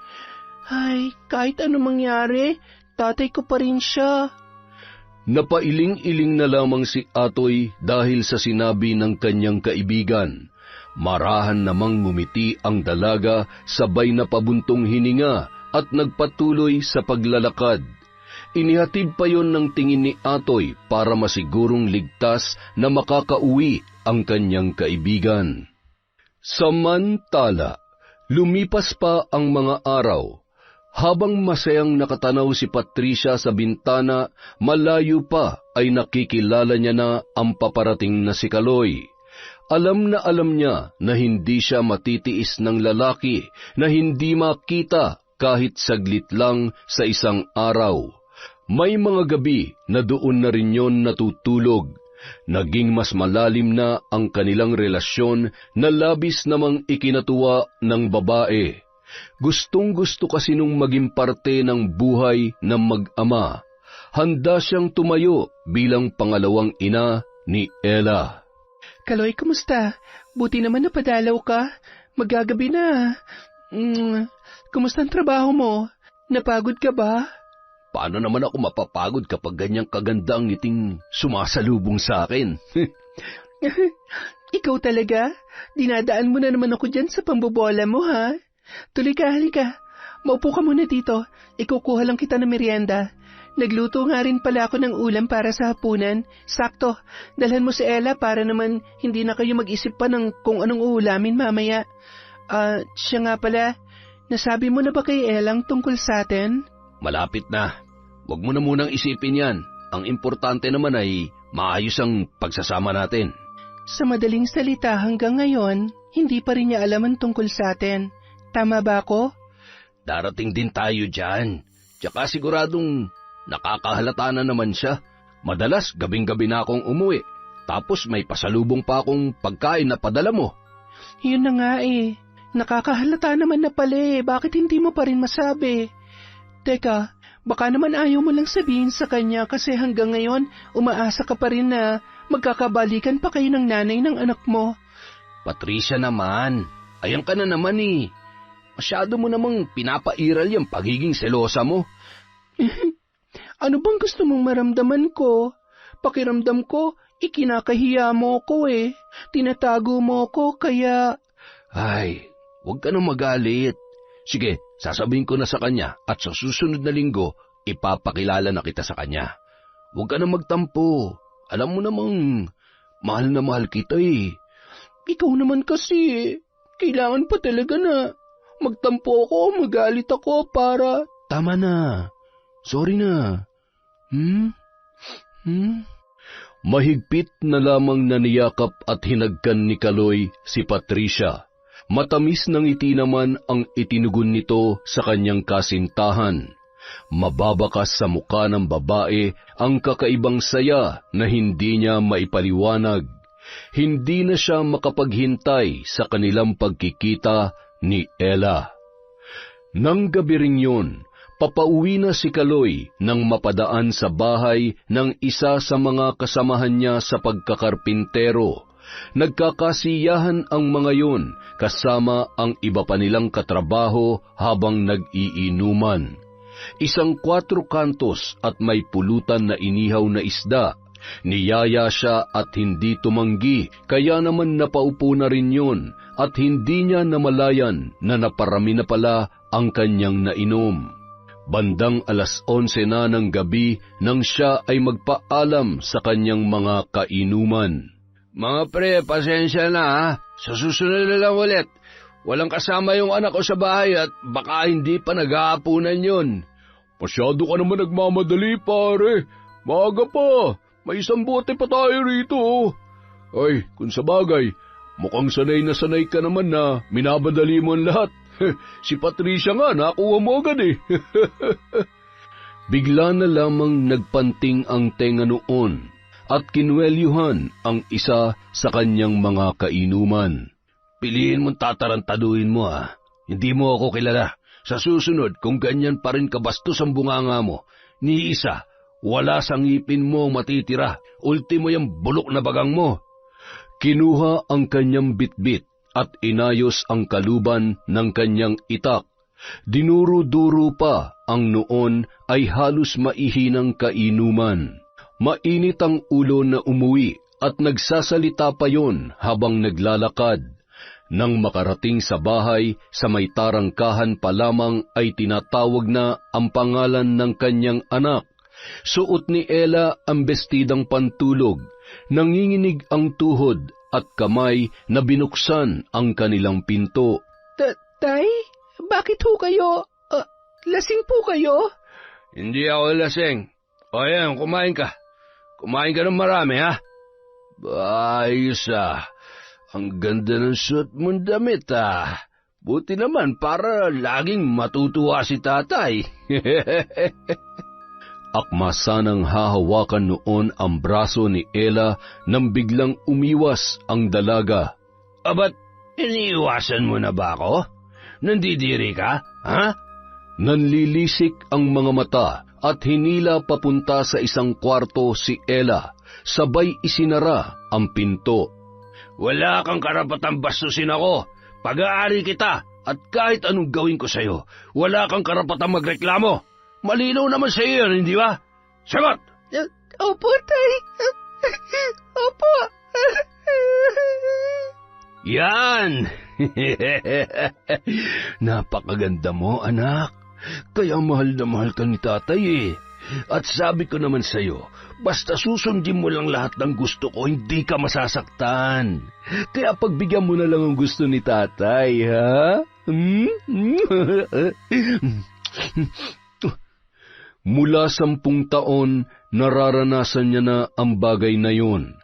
Ay, kahit ano mangyari, tatay ko pa rin siya. Napailing-iling na lamang si Atoy dahil sa sinabi ng kanyang kaibigan. Marahan namang ngumiti ang dalaga, sabay na pabuntong hininga at nagpatuloy sa paglalakad. Inihatid pa yon ng tingin ni Atoy para masigurong ligtas na makakauwi ang kanyang kaibigan. Samantala, lumipas pa ang mga araw. Habang masayang nakatanaw si Patricia sa bintana, malayo pa ay nakikilala niya na ang paparating na si Kaloy. Alam niya na hindi siya matitiis ng lalaki na hindi makita kahit saglit lang sa isang araw. May mga gabi na doon na rin yon natutulog. Naging mas malalim na ang kanilang relasyon na labis namang ikinatuwa ng babae. Gustong-gusto kasi nung maging parte ng buhay ng mag-ama. Handa siyang tumayo bilang pangalawang ina ni Ella. Kaloy, kumusta? Buti naman napadalaw ka. Magagabi na. Kumusta ang trabaho mo? Napagod ka ba? Paano naman ako mapapagod kapag ganyang kaganda ang ngiting sumasalubong sa akin? Ikaw talaga? Dinadaan mo na naman ako dyan sa pambobola mo, ha? Tuloy ka, halika. Maupo ka muna dito. Ikukuha lang kita ng merienda. Nagluto nga rin pala ako ng ulam para sa hapunan. Sakto, dalhan mo si Ella para naman hindi na kayo mag-isip pa ng kung anong uulamin mamaya. Siya nga pala, nasabi mo na ba kay Ellang tungkol sa atin? Malapit na. Huwag mo na munang isipin yan. Ang importante naman ay maayos ang pagsasama natin. Sa madaling salita, hanggang ngayon, hindi pa rin niya alam ang tungkol sa atin. Tama ba ako? Darating din tayo dyan. Tsaka siguradong nakakahalata na naman siya. Madalas gabing-gabi na akong umuwi. Tapos may pasalubong pa akong pagkain na padala mo. Yun na nga eh. Nakakahalata naman na pala eh. Bakit hindi mo pa rin masabi? Teka, baka naman ayaw mo lang sabihin sa kanya kasi hanggang ngayon umaasa ka pa rin na magkakabalikan pa kayo ng nanay ng anak mo. Patricia naman, ayan ka na naman eh. Masyado mo namang pinapairal yung pagiging selosa mo. Ano bang gusto mong maramdaman ko? Pakiramdam ko, ikinakahiya mo ko eh. Tinatago mo ko kaya... Ay, huwag ka nang magalit. Sige, sasabihin ko na sa kanya at sa susunod na linggo, ipapakilala na kita sa kanya. Huwag ka nang magtampo. Alam mo namang, mahal na mahal kita eh. Ikaw naman kasi, kailangan pa talaga na magtampo ako, magalit ako para... Tama na. Sorry na. Mahigpit na lamang naniyakap at hinagkan ni Kaloy si Patricia. Matamis ng ngiti naman ang itinugon nito sa kanyang kasintahan. Mababakas sa mukha ng babae ang kakaibang saya na hindi niya maipaliwanag. Hindi na siya makapaghintay sa kanilang pagkikita ni Ella. Nang gabi ring yun, papauwi na si Kaloy nang mapadaan sa bahay ng isa sa mga kasamahan niya sa pagkakarpintero. Nagkakasiyahan ang mga yun kasama ang iba pa nilang katrabaho habang nag-iinuman. Isang 4 kantos at may pulutan na inihaw na isda. Niyaya siya at hindi tumanggi, kaya naman napaupo na rin yun at hindi niya namalayan na naparami na pala ang kanyang nainom. Bandang 11:00 na ng gabi nang siya ay magpaalam sa kanyang mga kainuman. Mga pre, pasensya na ha. Sa susunod na lang ulit. Walang kasama yung anak ko sa bahay at baka hindi pa nag-aapunan yun. Masyado ka naman nagmamadali, pare. Maaga pa. May isang bote pa tayo rito. Ay, kung sa bagay, mukhang sanay na sanay ka naman na minabadali mo ang lahat. Si Patricia nga, nakuha mo agad eh. Bigla na lamang nagpanting ang tenga noon at kinwelyuhan ang isa sa kanyang mga kainuman. Piliin mong tatarantaduhin mo ha. Hindi mo ako kilala. Sa susunod, kung ganyan pa rin kabastos ang bunganga mo, ni isa, wala sa ngipin mo matitira. Ultimo yung bulok na bagang mo. Kinuha ang kanyang bitbit at inayos ang kaluban ng kanyang itak. Dinuro-duro pa ang noon ay halos maihinang kainuman. Mainit ang ulo na umuwi at nagsasalita pa yon habang naglalakad. Nang makarating sa bahay, sa may tarangkahan pa lamang ay tinatawag na ang pangalan ng kanyang anak. Suot ni Ella ang bestidang pantulog, nanginginig ang tuhod at kamay na binuksan ang kanilang pinto. Tay, bakit ho kayo? Lasing po kayo? Hindi ako lasing. O yan, kumain ka. Kumain ka ng marami, ha? Ayos, Ang ganda ng suot mong damit, Buti naman para laging matutuwa si tatay. Akma sanang hahawakan noon ang braso ni Ella nang biglang umiwas ang dalaga. Abat, iniiwasan mo na ba ako? Nandidiri ka, ha? Nanlilisik ang mga mata at hinila papunta sa isang kwarto si Ella, sabay isinara ang pinto. Wala kang karapatang bastusin ako. Pag-aari kita at kahit anong gawin ko sa'yo, wala kang karapatang magreklamo. Malinaw naman sa'yo yan, hindi ba? Sagot! Opo, tay. Opo. Yan! Napakaganda mo, anak. Kaya mahal na mahal ka ni tatay, At sabi ko naman sa'yo, basta susundin mo lang lahat ng gusto ko, hindi ka masasaktan. Kaya pagbigyan mo na lang ang gusto ni tatay, ha? Mula 10 taon, nararanasan niya na ang bagay na yun.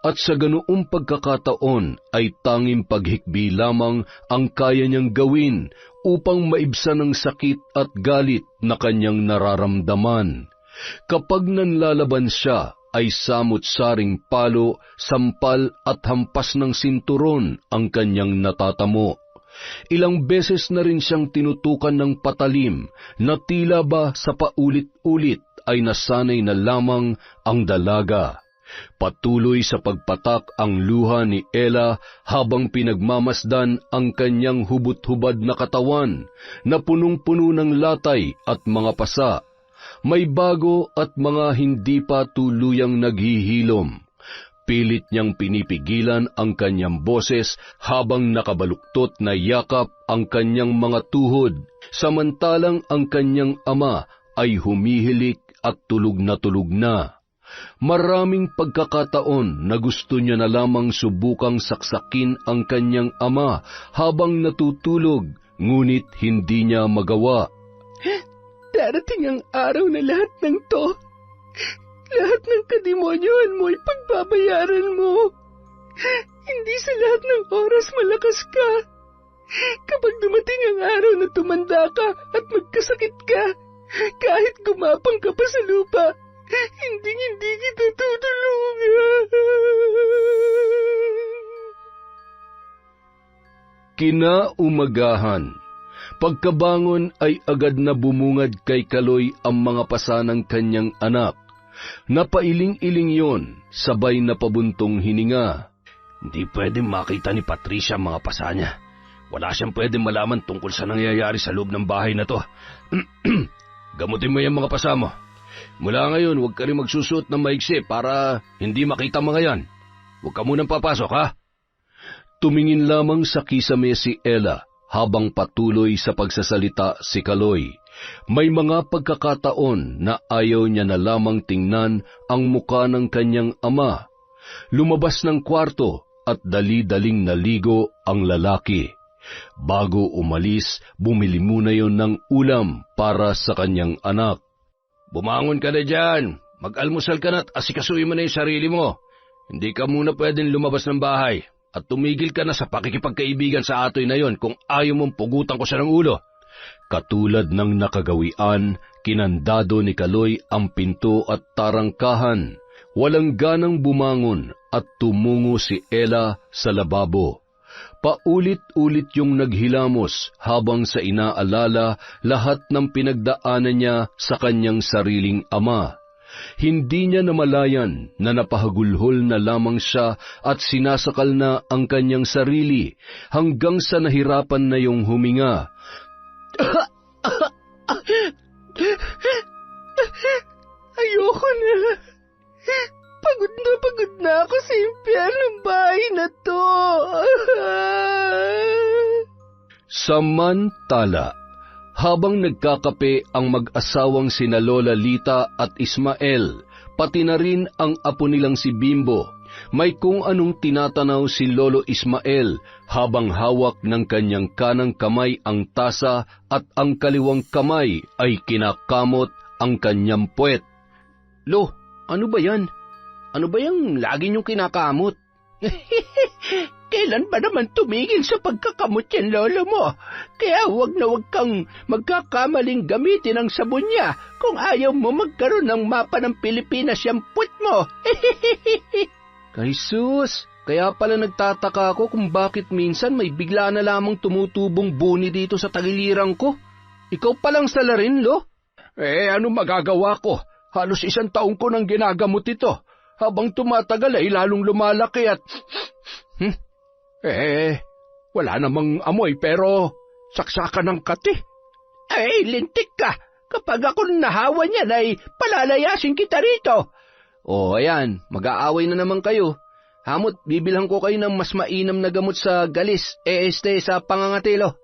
At sa ganoong pagkakataon ay tanging paghikbi lamang ang kaya niyang gawin upang maibsan ang sakit at galit na kanyang nararamdaman. Kapag nanlalaban siya, ay samot-saring palo, sampal at hampas ng sinturon ang kanyang natatamo. Ilang beses na rin siyang tinutukan ng patalim na tila ba sa paulit-ulit ay nasanay na lamang ang dalaga. Patuloy sa pagpatak ang luha ni Ella habang pinagmamasdan ang kanyang hubot-hubad na katawan na punong-puno ng latay at mga pasa. May bago at mga hindi pa tuluyang naghihilom. Pilit niyang pinipigilan ang kanyang boses habang nakabaluktot na yakap ang kanyang mga tuhod, samantalang ang kanyang ama ay humihilik at tulog na. Maraming pagkakataon na gusto niya na lamang subukang saksakin ang kanyang ama habang natutulog, ngunit hindi niya magawa. Darating ang araw na lahat ng to. Lahat ng kademonyohan mo ay pagbabayaran mo. Hindi sa lahat ng oras malakas ka. Kapag dumating ang araw na tumanda ka at magkasakit ka, kahit gumapang ka pa sa lupa, hindi kita tutulungan. Kinaumagahan. Pagkabangon ay agad na bumungad kay Kaloy ang mga pasa ng kanyang anak. Napailing-iling yon, sabay na pabuntong hininga. Hindi pwedeng makita ni Patricia ang mga pasa niya. Wala siyang pwedeng malaman tungkol sa nangyayari sa loob ng bahay na to. Gamutin mo yung mga pasa mo. Mula ngayon, huwag ka rin magsusuot ng maigsi para hindi makita mga yan. Huwag ka munang papasok, ha? Tumingin lamang sa kisame si Ella habang patuloy sa pagsasalita si Kaloy. May mga pagkakataon na ayaw niya na lamang tingnan ang muka ng kanyang ama. Lumabas ng kwarto at dali-daling naligo ang lalaki. Bago umalis, bumili muna yon ng ulam para sa kanyang anak. Bumangon ka na dyan. Mag-almusal ka na at asikasuin mo na yung sarili mo. Hindi ka muna pwedeng lumabas ng bahay at tumigil ka na sa pakikipagkaibigan sa atoy na yon kung ayaw mong pugutan ko siya ng ulo. Katulad ng nakagawian, kinandado ni Kaloy ang pinto at tarangkahan. Walang ganang bumangon at tumungo si Ella sa lababo. Paulit-ulit yung naghilamos habang sa inaalala lahat ng pinagdaanan niya sa kanyang sariling ama. Hindi niya namalayan na napahagulhol na lamang siya at sinasakal na ang kanyang sarili hanggang sa nahirapan na yung huminga. Ayoko na. Pagod na ako sa impyernong bahay na to. Samantala, habang nagkakape ang mag-asawang sina Lola Lita at Ismael, pati na rin ang apo nilang si Bimbo, may kung anong tinatanaw si Lolo Ismael habang hawak ng kanyang kanang kamay ang tasa at ang kaliwang kamay ay kinakamot ang kanyang puwet. Lo, ano ba yan? Ano ba yung lagi niyong kinakamot? Kailan ba naman tumigil sa pagkakamot yan, lolo mo? Kaya wag kang magkakamaling gamitin ang sabon niya kung ayaw mo magkaroon ng mapa ng Pilipinas yung put mo. Kay sus, kaya pala nagtataka ako kung bakit minsan may bigla na lamang tumutubong buni dito sa tagiliran ko. Ikaw palang salarin, lo? Ano magagawa ko? Halos 1 taon ko nang ginagamot ito. Habang tumatagal ay lalong lumalaki at... wala namang amoy pero saksakan ng kati. Ay, lintik ka! Kapag ako nahawa niyan ay palalayasin kita rito. Ayan, mag-aaway na naman kayo. Hamot, bibilhan ko kayo ng mas mainam na gamot sa galis, sa pangangatilo.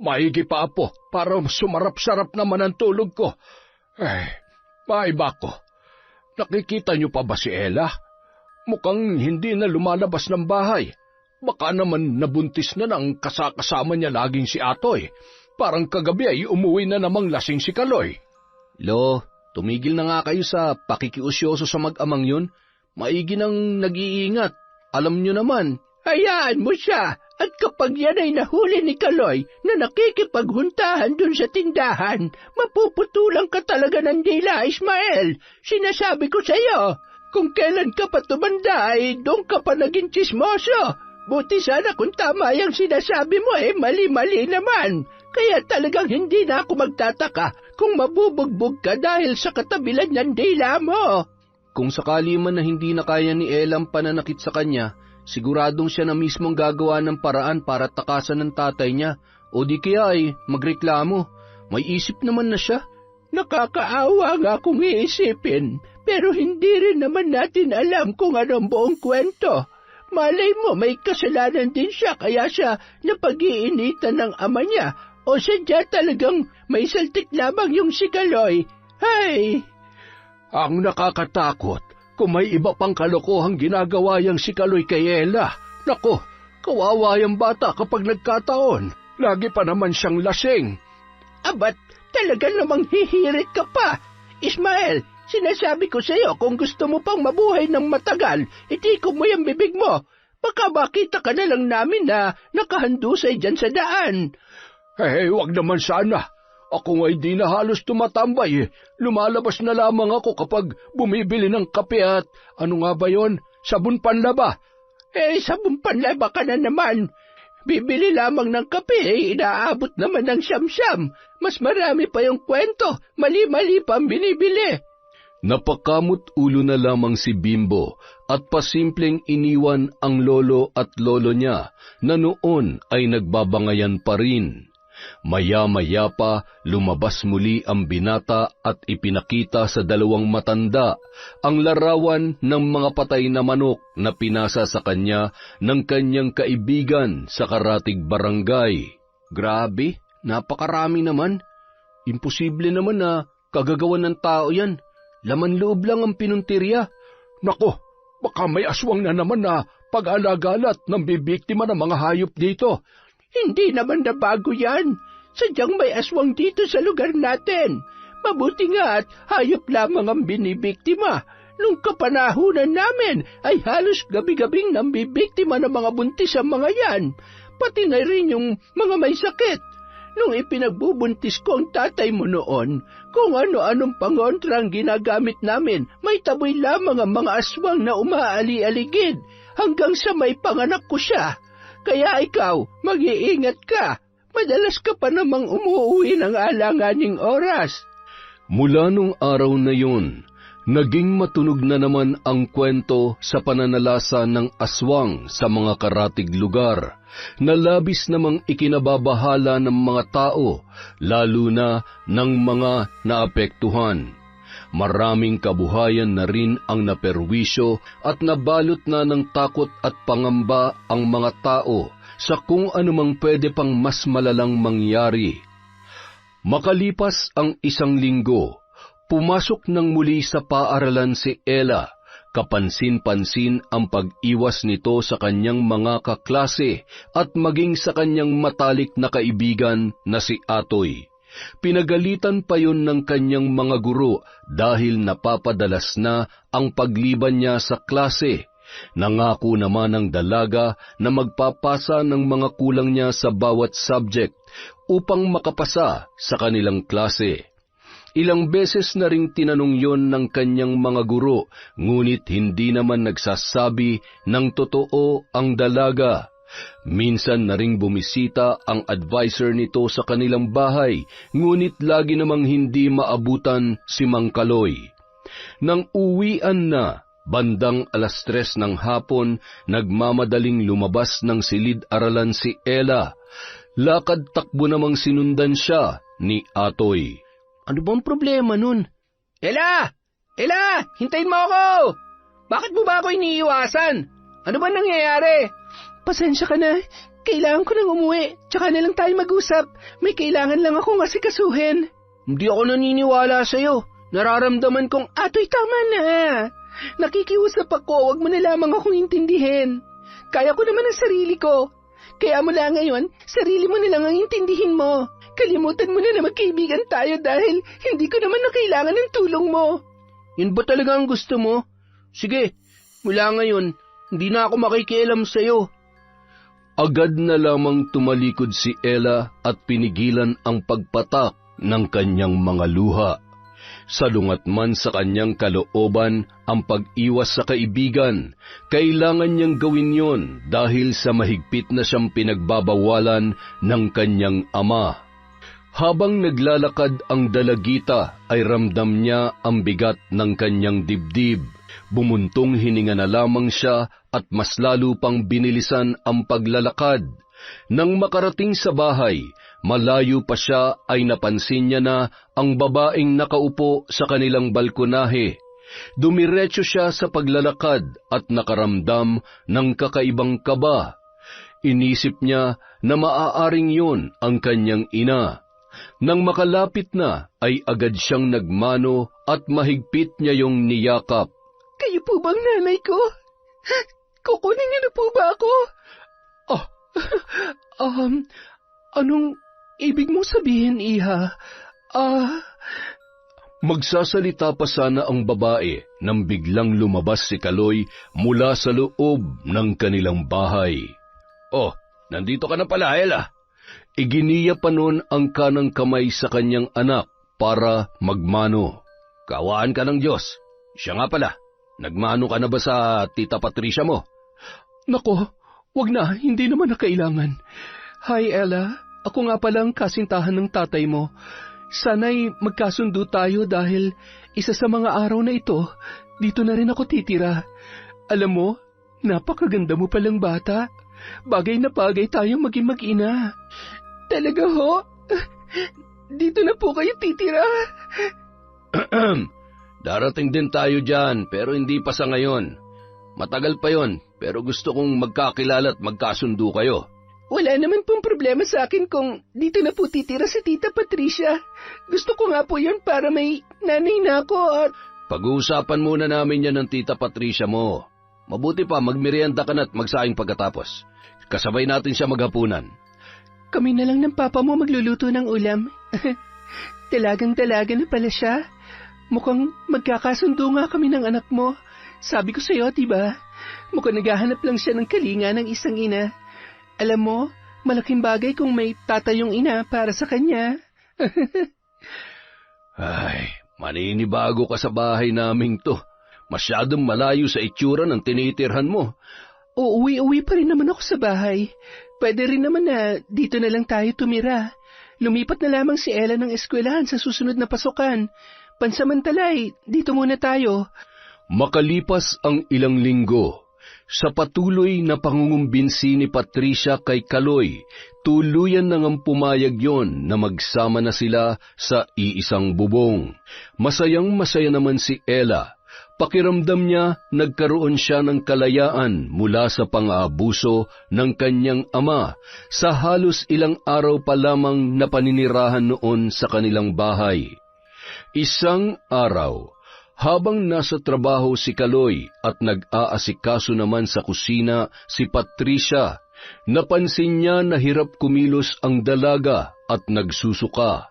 Maigi pa, apo, para sumarap-sarap naman ang tulog ko. Maiba ko. Nakikita niyo pa ba si Ella? Mukhang hindi na lumalabas ng bahay. Baka naman nabuntis na ng kasama niya laging si Atoy. Parang kagabi ay umuwi na namang lasing si Kaloy. Lo, tumigil na nga kayo sa pakikiusyoso sa mag-amang yun. Maigi nang nag-iingat. Alam niyo naman. Hayaan mo siya. At kapag yan ay nahuli ni Kaloy na nakikipaghuntahan dun sa tindahan, mapuputulang ka talaga ng dila, Ismael. Sinasabi ko sa iyo, kung kailan ka pa tumanda ay doon ka pa naging tsismoso. Buti sana kung tama yung sinasabi mo mali-mali naman. Kaya talagang hindi na ako magtataka kung mabubugbog ka dahil sa katabilan ng dila mo. Kung sakali man na hindi na kaya ni Ella ang pananakit sa kanya, siguradong siya na mismong gagawa ng paraan para takasan ng tatay niya, o di kaya ay magreklamo. May isip naman na siya. Nakakaawa nga kung iisipin, pero hindi rin naman natin alam kung anong buong kwento. Malay mo may kasalanan din siya kaya siya napag-iinitan ng ama niya, o sadya talagang may saltik lamang yung si Kaloy. Hay! Ang nakakatakot, kung may iba pang kalokohang ginagawa yang si Kaloy kay Ella. Nako, kawawa yung bata kapag nagkataon. Lagi pa naman siyang lasing. Abat, talaga namang hihirit ka pa. Ismael, sinasabi ko sa iyo kung gusto mo pang mabuhay ng matagal, itiko mo yung bibig mo. Baka makita ka na lang namin na nakahandusay dyan sa daan. Wag naman sana. Ako nga'y di na halos tumatambay. Lumalabas na lamang ako kapag bumibili ng kape at ano nga ba yon? Sabon panlaba. Sabon panlaba ka na naman. Bibili lamang ng kape, inaabot naman ng siyam-siyam. Mas marami pa yung kwento, mali-mali pa ang binibili. Napakamot ulo na lamang si Bimbo at pasimpleng iniwan ang lolo at lolo niya na noon ay nagbabangayan pa rin. Maya-maya pa lumabas muli ang binata at ipinakita sa 2 matanda ang larawan ng mga patay na manok na pinasa sa kanya ng kanyang kaibigan sa Karatig Barangay. Grabe, napakarami naman. Imposible naman na kagagawan ng tao yan. Laman loob lang ang pinuntirya. Nako, baka may aswang na naman na pag-alagalat ng bibiktima ng mga hayop dito. Hindi naman na bago yan. Sadyang may aswang dito sa lugar natin. Mabuti nga at hayop lamang ang binibiktima. Nung kapanahunan namin ay halos gabi-gabing nambibiktima ng mga buntis ang mga yan. Pati na rin yung mga may sakit. Nung ipinagbubuntis ko ang tatay mo noon, kung ano-anong pangontra ang ginagamit namin, may taboy lamang ang mga aswang na umaali-aligid hanggang sa may panganak ko siya. Kaya ikaw, mag-iingat ka. Madalas ka pa namang umuwi ng alanganing oras. Mula nung araw na yun, naging matunog na naman ang kwento sa pananalasa ng aswang sa mga karatig lugar, na labis namang ikinababahala ng mga tao, lalo na ng mga naapektuhan. Maraming kabuhayan na rin ang naperwisyo at nabalot na ng takot at pangamba ang mga tao sa kung anumang pwede pang mas malalang mangyari. Makalipas ang 1 linggo, pumasok nang muli sa paaralan si Ella. Kapansin-pansin ang pag-iwas nito sa kanyang mga kaklase at maging sa kanyang matalik na kaibigan na si Atoy. Pinagalitan pa yun ng kanyang mga guro dahil napapadalas na ang pagliban niya sa klase. Nangako naman ng dalaga na magpapasa ng mga kulang niya sa bawat subject upang makapasa sa kanilang klase. Ilang beses na ring tinanong yon ng kanyang mga guro, ngunit hindi naman nagsasabi ng totoo ang dalaga. Minsan na ring bumisita ang advisor nito sa kanilang bahay, ngunit lagi namang hindi maabutan si Mang Kaloy. Nang uwian na, bandang 3:00 ng hapon, nagmamadaling lumabas ng silid-aralan si Ella. Lakad-takbo namang sinundan siya ni Atoy. Ano bang problema nun? Ella! Ella! Hintayin mo ako! Bakit mo ba ako iniiwasan? Ano ba nangyayari? Pasensya ka na. Kailangan ko nang umuwi. Tsaka na lang tayo mag-usap. May kailangan lang akong asikasuhin. Hindi ako naniniwala sa'yo. Nararamdaman kong, Atoy, tama na. Nakikiusap ako, wag mo na lamang akong intindihin. Kaya ko naman ang sarili ko. Kaya mula ngayon, sarili mo na lang ang intindihin mo. Kalimutan mo na magkaibigan tayo dahil hindi ko naman na kailangan ng tulong mo. Yun ba talaga ang gusto mo? Sige, mula ngayon, hindi na ako makikialam sa'yo. Agad na lamang tumalikod si Ella at pinigilan ang pagpatak ng kanyang mga luha. Salungat man sa kanyang kalooban ang pag-iwas sa kaibigan, kailangan niyang gawin yon dahil sa mahigpit na siyang pinagbabawalan ng kanyang ama. Habang naglalakad ang dalagita ay ramdam niya ang bigat ng kanyang dibdib. Bumuntong hininga na lamang siya at mas lalo pang binilisan ang paglalakad. Nang makarating sa bahay, malayo pa siya ay napansin niya na ang babaeng nakaupo sa kanilang balkonahe. Dumiretso siya sa paglalakad at nakaramdam ng kakaibang kaba. Inisip niya na maaaring yun ang kanyang ina. Nang makalapit na, ay agad siyang nagmano at mahigpit niya yung niyakap. Kayo po bang nanay ko? Kukunin niyo na po ba ako? Anong ibig mong sabihin, Iha? Magsasalita pa sana ang babae nang biglang lumabas si Kaloy mula sa loob ng kanilang bahay. Oh, nandito ka na pala, Ella. Iginiya pa noon ang kanang kamay sa kanyang anak para magmano. Kawaan ka ng Diyos. Siya nga pala, nagmano ka na ba sa Tita Patricia mo? Nako, wag na, hindi naman na kailangan. Hi, Ella. Ako nga pala ang kasintahan ng tatay mo. Sana'y magkasundo tayo dahil isa sa mga araw na ito, dito na rin ako titira. Alam mo, napakaganda mo palang bata. Bagay na bagay tayong maging mag-ina. Talaga ho? Dito na po kayo titira? Darating din tayo dyan, pero hindi pa sa ngayon. Matagal pa yon, pero gusto kong magkakilala at magkasundo kayo. Wala naman pong problema sa akin kung dito na po titira si Tita Patricia. Gusto ko nga po yun para may nanay na ako at... Pag-uusapan muna namin yan ng Tita Patricia mo. Mabuti pa, magmerienda ka na at magsaing pagkatapos. Kasabay natin siya maghapunan. Kami na lang ng papa mo magluluto ng ulam. Talagang-talaga na pala siya. Mukhang magkakasundo nga kami ng anak mo. Sabi ko sa'yo, diba? Mukhang naghahanap lang siya ng kalinga ng isang ina. Alam mo, malaking bagay kung may tatayong ina para sa kanya. Ay, maninibago ka sa bahay naming to. Masyadong malayo sa itsura ng tinitirhan mo. Uuwi-uwi pa rin naman ako sa bahay. Pwede rin naman na dito na lang tayo tumira. Lumipat na lamang si Ella ng eskwelahan sa susunod na pasukan. Pansamantalay, dito muna tayo. Makalipas ang ilang linggo, sa patuloy na pangungumbinsi ni Patricia kay Kaloy, tuluyan nang ang pumayag yon na magsama na sila sa iisang bubong. Masayang-masaya naman si Ella Pakiramdam niya nagkaroon siya ng kalayaan mula sa pang-aabuso ng kanyang ama sa halos ilang araw pa lamang na paninirahan noon sa kanilang bahay. Isang araw, habang nasa trabaho si Kaloy at nag-aasikaso naman sa kusina si Patricia, napansin niya na hirap kumilos ang dalaga at nagsusuka.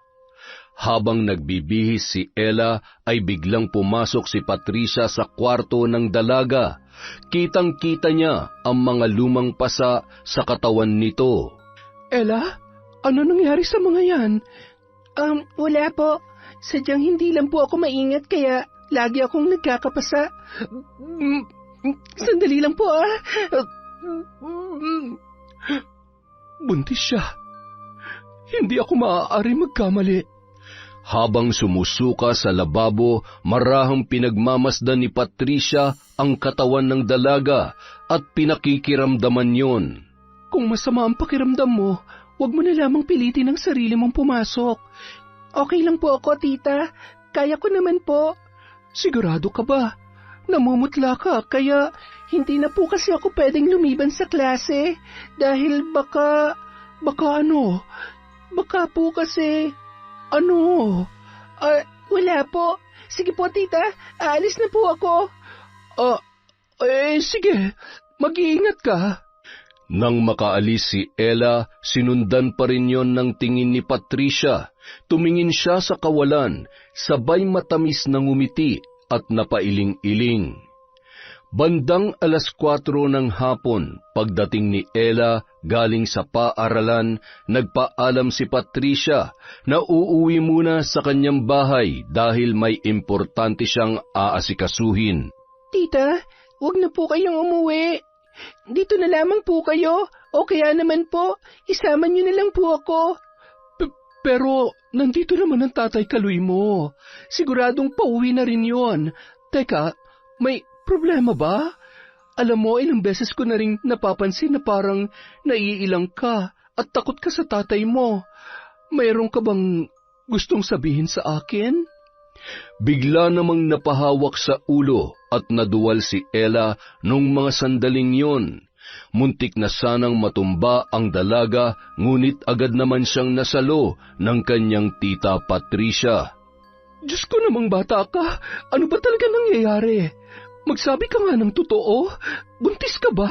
Habang nagbibihis si Ella ay biglang pumasok si Patricia sa kwarto ng dalaga. Kitang-kita niya ang mga lumang pasa sa katawan nito. Ella, ano nangyari sa mga yan? Wala po. Sadyang hindi lang po ako maingat kaya lagi akong nagkakapasa. Sandali lang po Buntis siya. Hindi ako maaari magkamali. Habang sumusuka sa lababo, marahang pinagmamasdan ni Patricia ang katawan ng dalaga at pinakikiramdaman yon. Kung masama ang pakiramdam mo, huwag mo na lamang pilitin ang sarili mong pumasok. Okay lang po ako, tita. Kaya ko naman po. Sigurado ka ba? Namumutla ka, kaya hindi na po kasi ako pwedeng lumiban sa klase. Dahil baka po kasi... Wala po. Sige po, tita. Aalis na po ako. Sige. Mag-iingat ka. Nang makaalis si Ella, sinundan pa rin yon ng tingin ni Patricia. Tumingin siya sa kawalan, sabay matamis na ngumiti at napailing-iling. Bandang 4:00 ng hapon, pagdating ni Ella galing sa paaralan, nagpaalam si Patricia na uuwi muna sa kanyang bahay dahil may importante siyang aasikasuhin. Tita, huwag na po kayong umuwi. Dito na lamang po kayo, o kaya naman po, isama niyo na lang po ako. Pero nandito naman ang tatay Kaloy mo. Siguradong pauwi na rin yon. Teka, may problema ba? Alam mo, ilang beses ko na rin napapansin na parang naiilang ka at takot ka sa tatay mo. Mayroon ka bang gustong sabihin sa akin? Bigla namang napahawak sa ulo at naduwal si Ella nung mga sandaling yon. Muntik na sanang matumba ang dalaga, ngunit agad naman siyang nasalo ng kanyang tita Patricia. Diyos ko namang bata ka, ano ba talaga nangyayari? Magsabi ka nga ng totoo, buntis ka ba?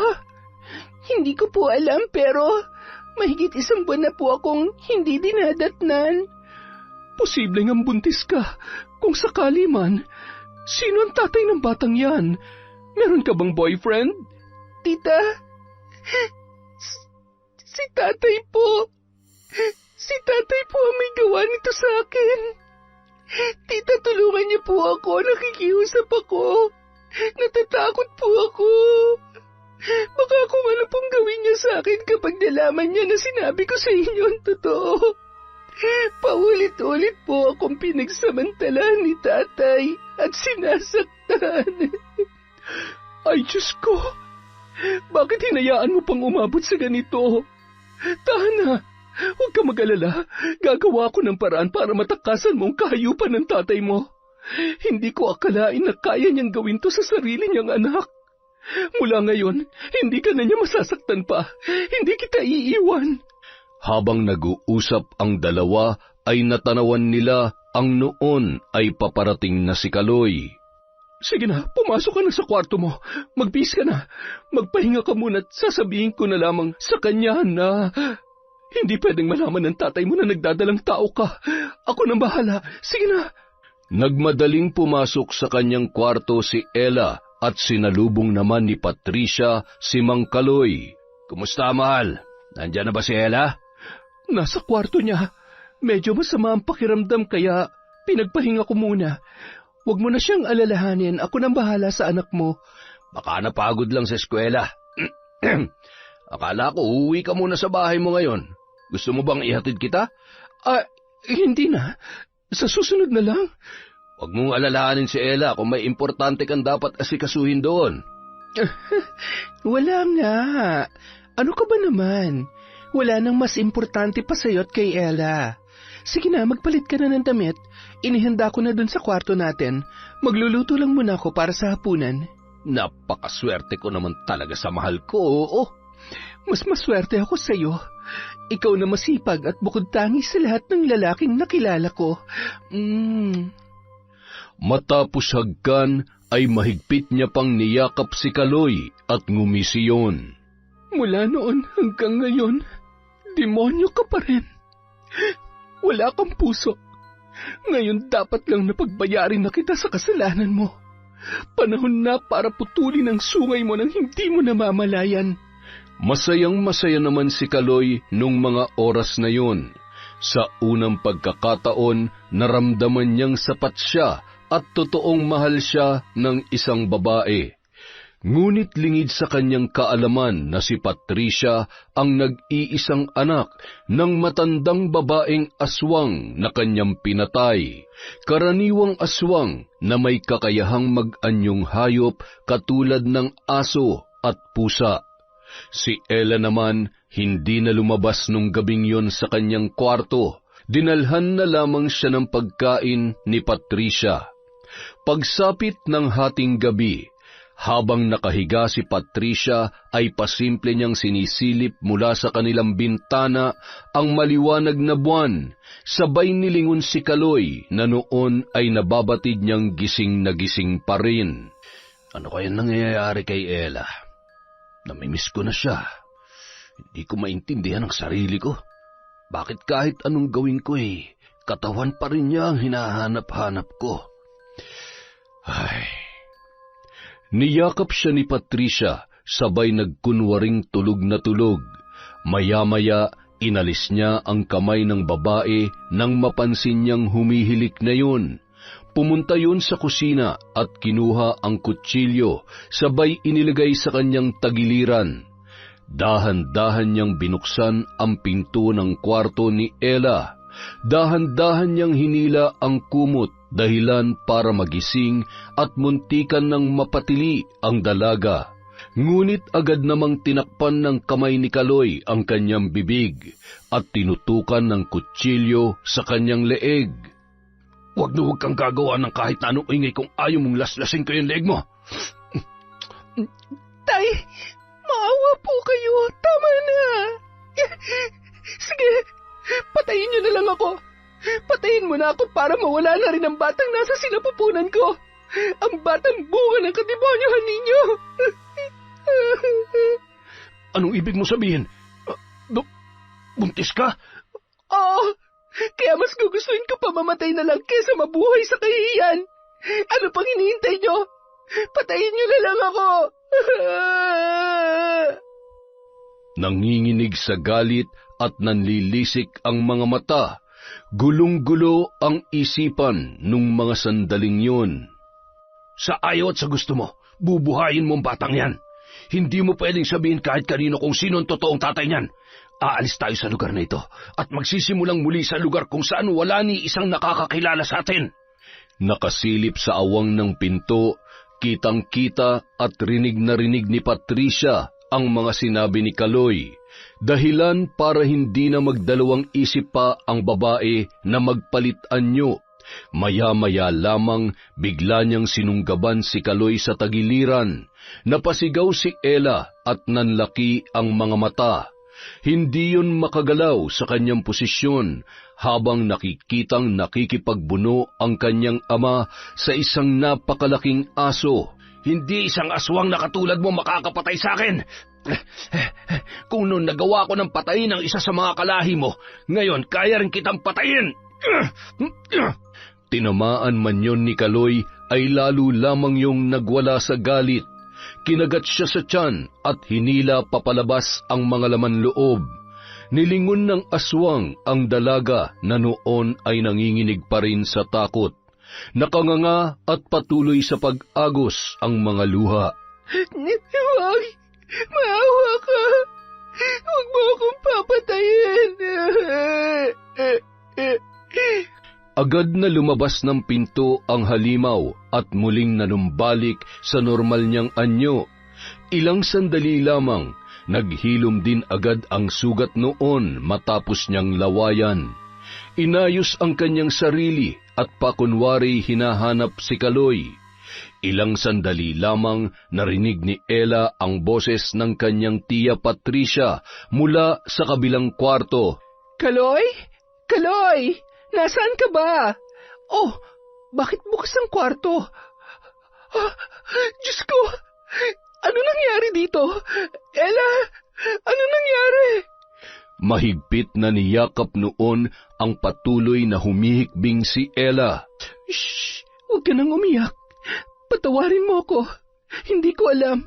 Hindi ko po alam pero mahigit 1 buwan na po akong hindi dinadatnan. Posibleng ang buntis ka. Kung sakali man, sino ang tatay ng batang yan? Meron ka bang boyfriend? Tita, si tatay po. Si tatay po ang may gawa nito sa akin. Tita, tulungan niyo po ako. Nakikiusap ako. Natatakot po ako. Baka kung ano pong gawin niya sa akin kapag nalaman niya na sinabi ko sa inyo ang totoo. Paulit-ulit po akong pinagsamantalahan ni tatay at sinasaktan. Ay, Diyos ko! Bakit hinayaan mo pang umabot sa ganito? Tana, huwag ka mag-alala. Gagawa ko ng paraan para matakasan mo ang kahayupan ng tatay mo. Hindi ko akalain na kaya niyang gawin to sa sarili niyang anak. Mula ngayon, hindi ka na niya masasaktan pa. Hindi kita iiwan. Habang nag-uusap ang dalawa, ay natanawan nila ang noon ay paparating na si Kaloy. Sige na, pumasok ka na sa kwarto mo. Magbihis ka na. Magpahinga ka muna at sasabihin ko na lamang sa kanya na hindi pwedeng malaman ng tatay mo na nagdadalang tao ka. Ako nang bahala. Sige na. Nagmadaling pumasok sa kanyang kwarto si Ella at sinalubong naman ni Patricia si Mang Kaloy. Kumusta, mahal? Nandiyan na ba si Ella? Nasa kwarto niya. Medyo masama ang pakiramdam kaya pinagpahinga ko muna. Huwag mo na siyang alalahanin. Ako nang bahala sa anak mo. Baka napagod lang sa eskwela. Akala ko uuwi ka muna sa bahay mo ngayon. Gusto mo bang ihatid kita? Hindi na. Sa susunod na lang. Huwag mong alalahanin si Ella kung may importante kang dapat asikasuhin doon. Wala nga. Ano ka ba naman? Wala nang mas importante pa sa'yo at kay Ella. Sige na, magpalit ka na ng damit. Inihanda ko na dun sa kwarto natin. Magluluto lang muna ako para sa hapunan. Napakaswerte ko naman talaga sa mahal ko, oo. Mas maswerte ako sa'yo. Ikaw na masipag at bukod tangi sa lahat ng lalaking nakilala ko. Matapos hagkan ay mahigpit niya pang niyakap si Kaloy at ngumisi yun. Mula noon hanggang ngayon, demonyo ka pa rin. Wala kang puso. Ngayon dapat lang napagbayarin na kita sa kasalanan mo. Panahon na para putulin ang sungay mo nang hindi mo namamalayan. Masayang-masaya naman si Kaloy nung mga oras na yun. Sa unang pagkakataon, naramdaman niyang sapat siya at totoong mahal siya ng isang babae. Ngunit lingid sa kanyang kaalaman na si Patricia ang nag-iisang anak ng matandang babaeng aswang na kanyang pinatay. Karaniwang aswang na may kakayahang mag-anyong hayop katulad ng aso at pusa. Si Ella naman hindi na lumabas nung gabing yon sa kanyang kwarto. Dinalhan na lamang siya ng pagkain ni Patricia. Pagsapit ng hating gabi, habang nakahiga si Patricia ay pasimple niyang sinisilip mula sa kanilang bintana ang maliwanag na buwan. Sabay nilingon si Kaloy na noon ay nababatid niyang gising na gising pa rin. Ano kaya nangyayari kay Ella? Namimiss ko na siya. Hindi ko maintindihan ang sarili ko. Bakit kahit anong gawin ko katawan pa rin niya ang hinahanap-hanap ko? Ay. Niyakap siya ni Patricia, sabay nagkunwaring tulog na tulog. Maya-maya, inalis niya ang kamay ng babae nang mapansin niyang humihilik na yun. Pumunta yun sa kusina at kinuha ang kutsilyo, sabay inilagay sa kanyang tagiliran. Dahan-dahan niyang binuksan ang pinto ng kwarto ni Ella. Dahan-dahan niyang hinila ang kumot dahilan para magising at muntikan ng mapatili ang dalaga. Ngunit agad namang tinakpan ng kamay ni Kaloy ang kanyang bibig at tinutukan ng kutsilyo sa kanyang leeg. Huwag kang gagawa ng kahit na anong ingay kung ayaw mong laslasin ko yung leeg mo. Tay, maawa po kayo. Tama na. Sige, patayin niyo na lang ako. Patayin mo na ako para mawala na rin ang batang nasa sinapupunan ko. Ang batang bunga ng kademonyohan ninyo. Anong ibig mo sabihin? Buntis ka? Oo. Kaya mas gugustuhin ko pa mamatay na lang kesa mabuhay sa kahihiyan. Ano pang hinihintay nyo? Patayin nyo na lang ako. Nanginginig sa galit at nanlilisik ang mga mata. Gulong-gulo ang isipan nung mga sandaling yun. Sa ayaw at sa gusto mo, bubuhayin mo ang batang yan. Hindi mo pwedeng sabihin kahit kanino kung sino ang totoong tatay niyan. Aalis tayo sa lugar na ito at magsisimulang muli sa lugar kung saan wala ni isang nakakakilala sa atin. Nakasilip sa awang ng pinto, kitang-kita at rinig na rinig ni Patricia ang mga sinabi ni Kaloy. Dahilan para hindi na magdalawang isip pa ang babae na magpalit anyo. Maya-maya lamang bigla niyang sinunggaban si Kaloy sa tagiliran. Napasigaw si Ella at nanlaki ang mga mata. Hindi yun makagalaw sa kanyang posisyon habang nakikitang nakikipagbuno ang kanyang ama sa isang napakalaking aso. Hindi isang aswang na katulad mo makakapatay sa akin. Kung noon nagawa ko ng patayin ang isa sa mga kalahi mo, ngayon kaya rin kitang patayin. Tinamaan man yon ni Kaloy ay lalo lamang yung nagwala sa galit. Kinagat siya sa tiyan at hinila papalabas ang mga laman loob. Nilingon ng aswang ang dalaga na noon ay nanginginig pa rin sa takot. Nakanganga at patuloy sa pag-agos ang mga luha. Huwag! Maawa ka! Huwag mo akong papatayin! Agad na lumabas ng pinto ang halimaw at muling nanumbalik sa normal niyang anyo. Ilang sandali lamang, naghilom din agad ang sugat noon matapos niyang lawayan. Inayos ang kanyang sarili at pakunwari hinahanap si Kaloy. Ilang sandali lamang narinig ni Ella ang boses ng kanyang tiya Patricia mula sa kabilang kwarto. Kaloy? Kaloy! Nasaan ka ba? Oh, bakit bukas ang kwarto? Ah, Diyos ko! Ano nangyari dito? Ella, ano nangyari? Mahigpit na niyakap noon ang patuloy na humihikbing si Ella. Shh! Huwag ka nang umiyak. Patawarin mo ako. Hindi ko alam.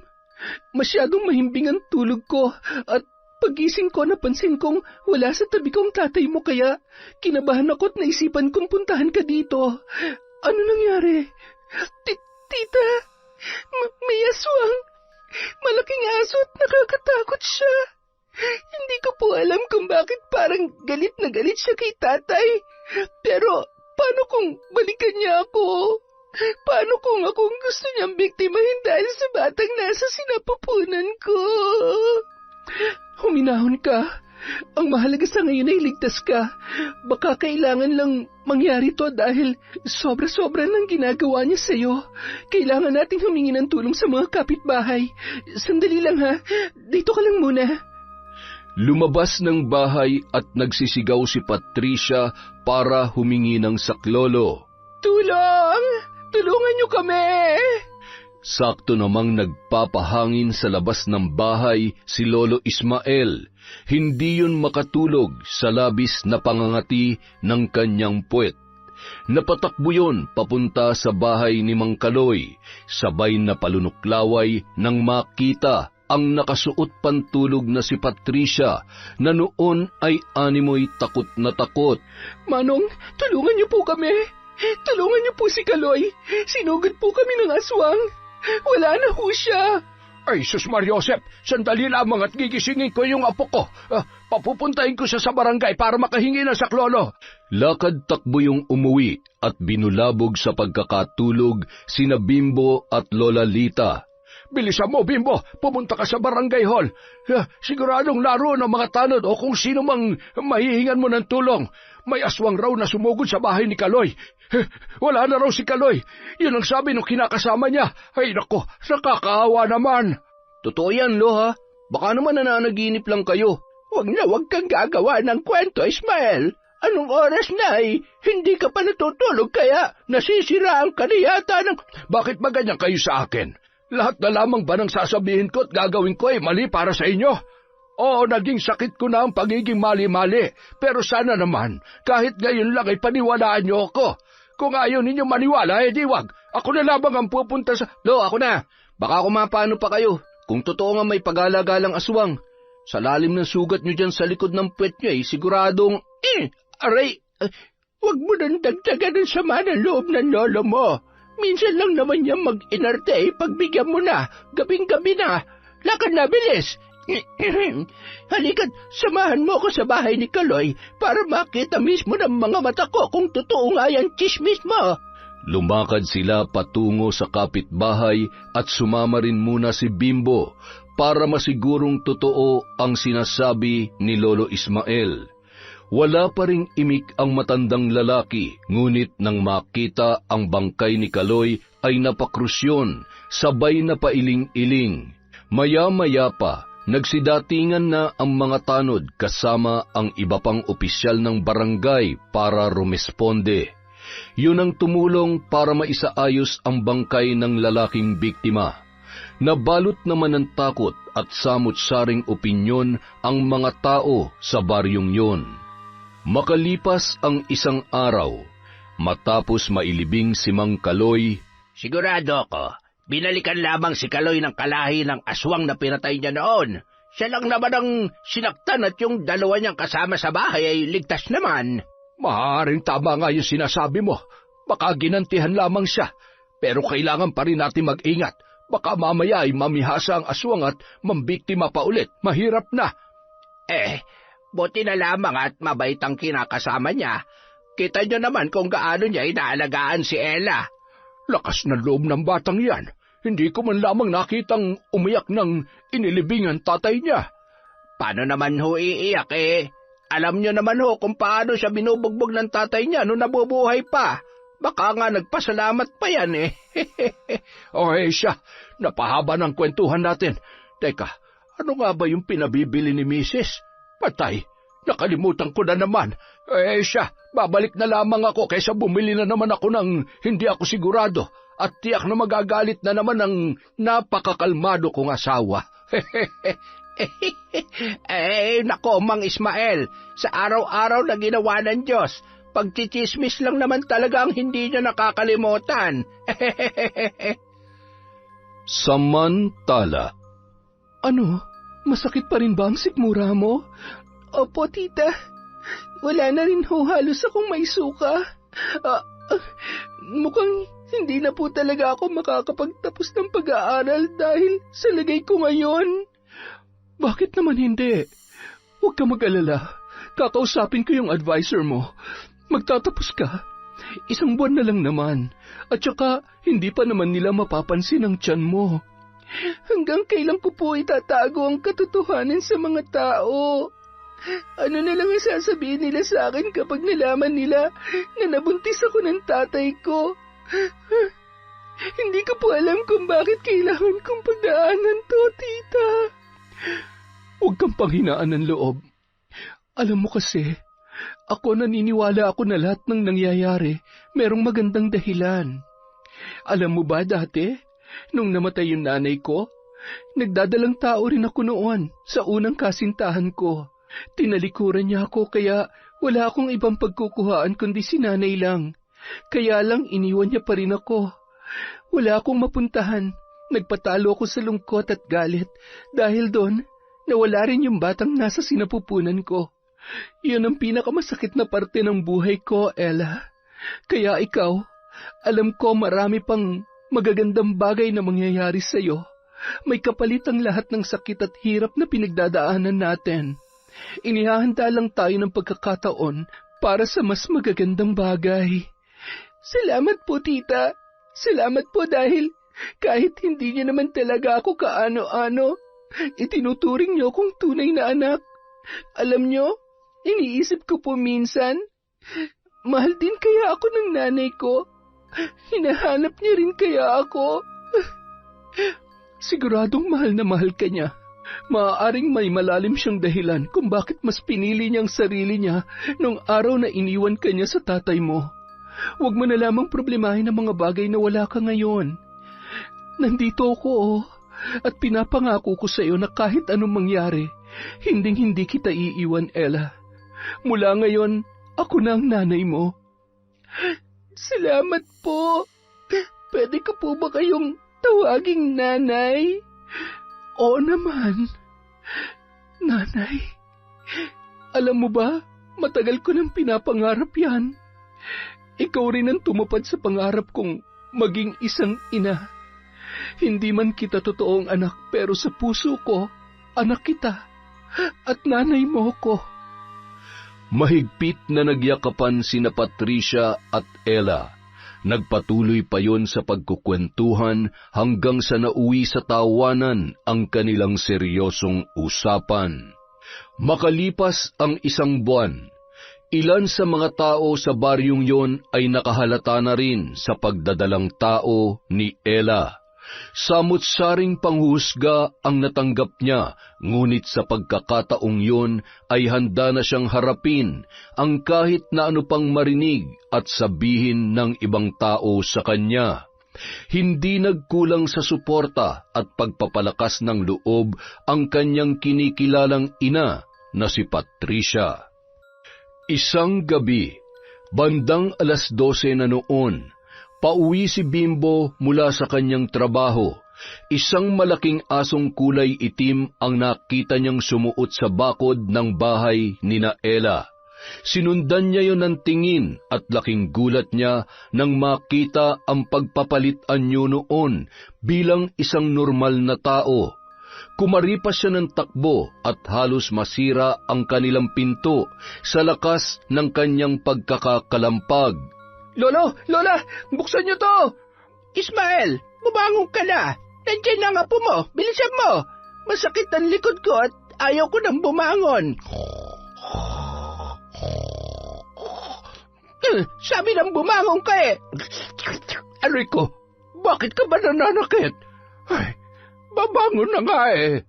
Masyadong mahimbing ang tulog ko at pagising ko napansin kong wala sa tabi kong tatay mo kaya kinabahan ako at naisipan kong puntahan ka dito. Ano nangyari? Tita, may aswang. Malaking aso at nakakatakot siya. Hindi ko po alam kung bakit parang galit na galit siya kay tatay. Pero paano kung balikan niya ako? Paano kung akong gusto niyang biktimahin dahil sa batang nasa sinapupunan ko? Huminahon ka. Ang mahalaga sa ngayon ay ligtas ka. Baka kailangan lang mangyari to dahil sobra-sobra ng ginagawa niya sa'yo. Kailangan nating humingi ng tulong sa mga kapitbahay. Sandali lang ha. Dito ka lang muna. Lumabas ng bahay at nagsisigaw si Patricia para humingi ng saklolo. Tulong! Tulungan niyo kami! Sakto namang nagpapahangin sa labas ng bahay si Lolo Ismael. Hindi yun makatulog sa labis na pangangati ng kanyang puwet. Napatakbo yun papunta sa bahay ni Mang Kaloy, sabay na palunuklaway nang makita ang nakasuot pantulog na si Patricia na noon ay animoy takot na takot. Manong, tulungan niyo po kami! Tulungan niyo po si Kaloy! Sinugod po kami ng aswang! Wala na ho siya! Ay, Sus Mariosep, sandali lamang at gigisingin ko yung apo ko. Papupuntahin ko siya sa barangay para makahingi ng saklolo. Lakad takbo yung umuwi at binulabog sa pagkakatulog sina Bimbo at Lola Lita. Bilisan mo, Bimbo, pumunta ka sa barangay hall. Siguradong naroon ang mga tanod o kung sino mang mahihingan mo ng tulong. May aswang raw na sumugod sa bahay ni Kaloy. Wala na raw si Kaloy. Yun ang sabi nung kinakasama niya. Ay nako, nakakaawa naman. Totoo yan, Loha. Baka naman nananaginip lang kayo. Huwag kang gagawa ng kwento, Ismael. Anong oras na hindi ka pa natutulog kaya nasisiraan ka na yata ng... Bakit ba ganyan kayo sa akin? Lahat na lamang ba nang sasabihin ko at gagawin ko ay mali para sa inyo? Oo, naging sakit ko na ang pagiging mali-mali. Pero sana naman, kahit ngayon lang ay paniwalaan niyo ako. Kung ayaw ninyo maniwala, di wag. Ako na lamang ang pupunta sa... Ako na. Baka kumapano pa kayo. Kung totoo nga may pag-alagalang aswang. Sa lalim ng sugat nyo dyan sa likod ng puwet nyo siguradong... Aray, wag mo nang dagdagan ang sama ng loob ng lolo mo. Minsan lang naman niya mag-inarte, pagbigyan mo na, gabing-gabi na. Lakad na, bilis! Halika't, samahan mo ko sa bahay ni Kaloy para makita mismo ng mga mata ko kung totoo nga yan chismis mo. Lumakad sila patungo sa kapitbahay at sumama rin muna si Bimbo para masigurong totoo ang sinasabi ni Lolo Ismael. Wala pa ring imik ang matandang lalaki, ngunit nang makita ang bangkay ni Kaloy ay napakrusyon, sabay na pailing-iling. Maya-maya pa, nagsidatingan na ang mga tanod kasama ang iba pang opisyal ng barangay para rumesponde. Yun ang tumulong para maisaayos ang bangkay ng lalaking biktima. Nabalot naman ng takot at samut-saring opinyon ang mga tao sa baryong yun. Makalipas ang isang araw, matapos mailibing si Mang Kaloy, Sigurado ko, binalikan lamang si Kaloy ng kalahi ng aswang na pinatay niya noon. Siya lang naman ang sinaktan at yung dalawa niyang kasama sa bahay ay ligtas naman. Maaaring tama nga yung sinasabi mo. Baka ginantihan lamang siya. Pero kailangan pa rin natin mag-ingat. Baka mamaya ay mamihasa ang aswang at mambiktima pa ulit. Mahirap na. Buti na lamang at mabait ang kinakasama niya. Kita niyo naman kung gaano niya inaalagaan si Ella. Lakas ng loob ng batang yan. Hindi ko man lamang nakitang umiyak ng inilibingan tatay niya. Paano naman ho iiyak Alam niyo naman ho kung paano siya binubugbog ng tatay niya nung nabubuhay pa. Baka nga nagpasalamat pa yan eh. Okay siya, napahaba ng kwentuhan natin. Teka, ano nga ba yung pinabibili ni Mrs.? Patay, nakalimutan ko na naman. Siya, babalik na lamang ako kaysa bumili na naman ako ng hindi ako sigurado. At tiyak na magagalit na naman ang napakakalmado kong asawa. Nako, Mang Ismael, sa araw-araw na ginawa ng Diyos, pagchichismis lang naman talaga ang hindi niya nakakalimutan. Samantala. Ano? Masakit pa rin ba ang sikmura mo? Opo, tita. Wala na rin ho halos akong may suka. Mukhang hindi na po talaga ako makakapagtapos ng pag-aaral dahil sa lagay ko ngayon. Bakit naman hindi? Huwag ka mag-alala. Kakausapin ko yung advisor mo. Magtatapos ka. 1 buwan na lang naman. At saka, hindi pa naman nila mapapansin ang tiyan mo. Hanggang kailan ko po itatago ang katotohanan sa mga tao? Ano na lang ang sasabihin nila sa akin kapag nalaman nila na nabuntis ako ng tatay ko? Hindi ko po alam kung bakit kailangan kong pagdaanan to, tita. Huwag kang panghinaan ng loob. Alam mo kasi, naniniwala ako na lahat ng nangyayari merong magandang dahilan. Alam mo ba dati, nung namatay yung nanay ko, nagdadalang tao rin ako noon sa unang kasintahan ko. Tinalikuran niya ako kaya wala akong ibang pagkukuhaan kundi si nanay lang. Kaya lang iniwan niya pa rin ako. Wala akong mapuntahan. Nagpatalo ako sa lungkot at galit dahil doon nawala rin yung batang nasa sinapupunan ko. Yun ang pinakamasakit na parte ng buhay ko, Ella. Kaya ikaw, alam ko marami pang magagandang bagay na mangyayari sa'yo. May kapalit ang lahat ng sakit at hirap na pinagdadaanan natin. Inihahanda lang tayo ng pagkakataon para sa mas magagandang bagay. Salamat po, tita. Salamat po dahil kahit hindi niyo naman talaga ako kaano-ano, itinuturing niyo akong tunay na anak. Alam niyo, iniisip ko po minsan, mahal din kaya ako ng nanay ko. Hinahanap niya rin kaya ako. Siguradong mahal na mahal ka niya. Maaaring may malalim siyang dahilan kung bakit mas pinili niyang sarili niya nung araw na iniwan ka niya sa tatay mo. Huwag mo na lamang problemahin ang mga bagay na wala ka ngayon. Nandito ako at pinapangako ko sa iyo na kahit anong mangyari, hindi kita iiwan, Ella. Mula ngayon, ako na ang nanay mo. Salamat po. Pwede ko po ba kayong tawaging nanay? Oo naman. Nanay, alam mo ba, matagal ko nang pinapangarap yan. Ikaw rin ang tumupad sa pangarap kong maging isang ina. Hindi man kita totoong anak pero sa puso ko, anak kita at nanay mo ko. Mahigpit na nagyakapan sina Patricia at Ella. Nagpatuloy pa yon sa pagkukwentuhan hanggang sa nauwi sa tawanan ang kanilang seryosong usapan. Makalipas ang 1 buwan, ilan sa mga tao sa baryong yon ay nakahalata na rin sa pagdadalang tao ni Ella. Samut-saring panghusga ang natanggap niya, ngunit sa pagkakataong yun ay handa na siyang harapin ang kahit na ano pang marinig at sabihin ng ibang tao sa kanya. Hindi nagkulang sa suporta at pagpapalakas ng loob ang kanyang kinikilalang ina na si Patricia. Isang gabi, bandang 12:00 na noon, pauwi si Bimbo mula sa kanyang trabaho. Isang malaking asong kulay itim ang nakita niyang sumuot sa bakod ng bahay ni Ella. Sinundan niya yon ng tingin at laking gulat niya nang makita ang pagpapalit anyo noon bilang isang normal na tao. Kumaripas siya ng takbo at halos masira ang kanilang pinto sa lakas ng kanyang pagkakakalampag. Lolo! Lola! Buksan niyo to! Ismael! Bumangon ka na! Nandiyan na nga po mo! Bilisan mo! Masakit ang likod ko at ayaw ko nang bumangon. Sabi ng bumangon ka eh. Aray ko, bakit ka ba nananakit? Ay, babangon na nga eh.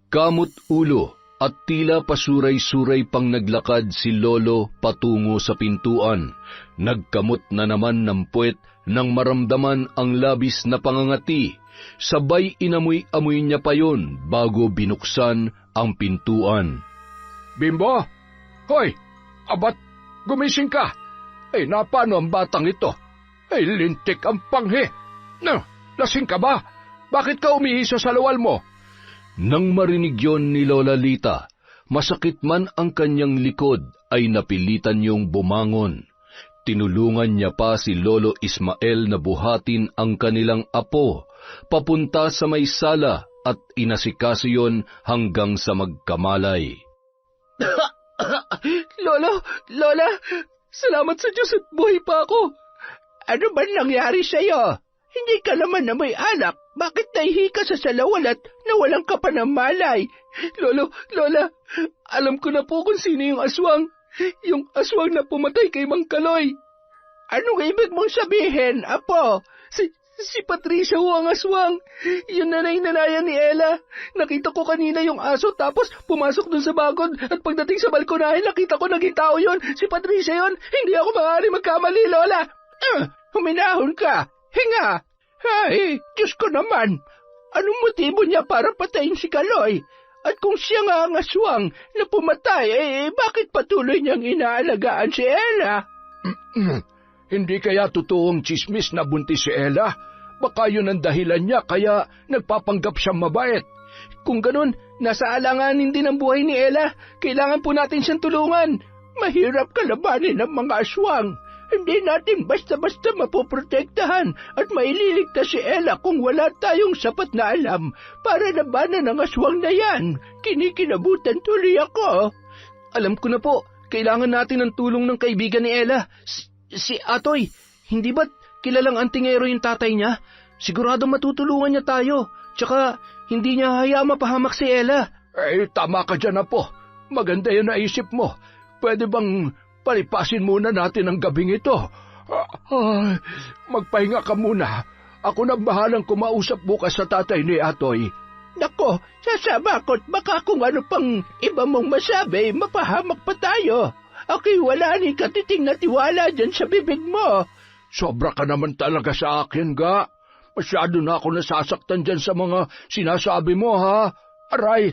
Kamot ulo at tila pasuray-suray pang naglakad si Lolo patungo sa pintuan. Nagkamot na naman ng puwet nang maramdaman ang labis na pangangati. Sabay inamoy-amoy niya pa yon bago binuksan ang pintuan. Bimbo! Hoy! Abat, gumising ka! Ay, napano ang batang ito? Ay, lintik ang panghi! No, lasing ka ba? Bakit ka umihi sa salawal mo? Nang marinig yon ni Lola Lita, masakit man ang kanyang likod ay napilitan niyong bumangon. Tinulungan niya pa si Lolo Ismael na buhatin ang kanilang apo, papunta sa may sala at inasikaso yon hanggang sa magkamalay. Lola, salamat sa Diyos at buhay pa ako. Ano ba nangyari sa'yo? Hindi ka naman na may anak. Bakit nahihi ka sa salawal at nawalan ka pa ng malay? Lola, alam ko na po kung sino yung aswang. Yung aswang na pumatay kay Mang Kaloy. Anong ibig mong sabihin, Apo? Si Patricia ho ang aswang. Yung nanay-nanayan ni Ella. Nakita ko kanina yung aso tapos pumasok dun sa bagod at pagdating sa balkonahe nakita ko naging tao yun. Si Patricia yun. Hindi ako maaari magkamali, Lola. Huminahon ka. Hinga. Ay, Diyos ko naman. Anong motibo niya para patayin si Kaloy? At kung siya nga ang aswang na pumatay, bakit patuloy niyang inaalagaan si Ella? Hindi kaya totoong chismis na buntis si Ella? Baka yun ang dahilan niya kaya nagpapanggap siyang mabait. Kung ganun, nasa alanganin din ang buhay ni Ella. Kailangan po natin siyang tulungan. Mahirap kalabanin ng mga aswang. Hindi natin basta-basta mapoprotektahan at maililigtas si Ella kung wala tayong sapat na alam para labanan ng aswang na yan. Kinikinabutan tuloy ako. Alam ko na po, kailangan natin ng tulong ng kaibigan ni Ella. Si Atoy, hindi ba't kilalang antingero yung tatay niya? Sigurado matutulungan niya tayo. Tsaka, hindi niya hayaan mapahamak si Ella. Tama ka dyan na po. Maganda yung naisip mo. Pwede bang palipasin muna natin ang gabing ito? Magpahinga ka muna. Ako nang bahalang kumausap bukas sa tatay ni Atoy. Nako, sasabakot baka kung ano pang iba mong masabi, mapahamak pa tayo. Ako'y wala ni katiting na tiwala dyan sa bibig mo. Sobra ka naman talaga sa akin, ga. Masyado na ako nasasaktan dyan sa mga sinasabi mo, ha? Aray,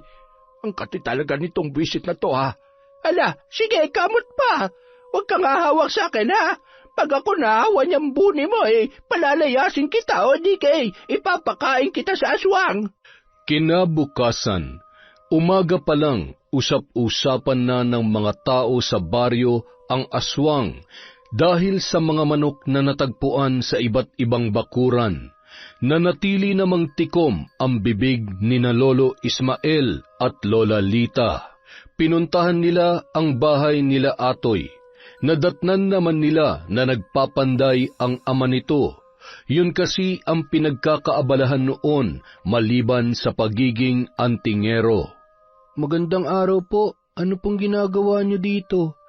ang kati talaga nitong bisit na to, ha? Ala, sige, kamot pa. Huwag kang hahawak sa akin, ha? Pag ako nahawa niyang buni mo, palalayasin kita o di kay ipapakain kita sa aswang. Kinabukasan, umaga pa lang, usap-usapan na ng mga tao sa baryo ang aswang dahil sa mga manok na natagpuan sa iba't ibang bakuran. Nanatili namang tikom ang bibig ni na Lolo Ismael at Lola Lita. Pinuntahan nila ang bahay nila Atoy. Nadatnan naman nila na nagpapanday ang ama nito. Yun kasi ang pinagkakaabalahan noon maliban sa pagiging antingero. Magandang araw po. Ano pong ginagawa niyo dito?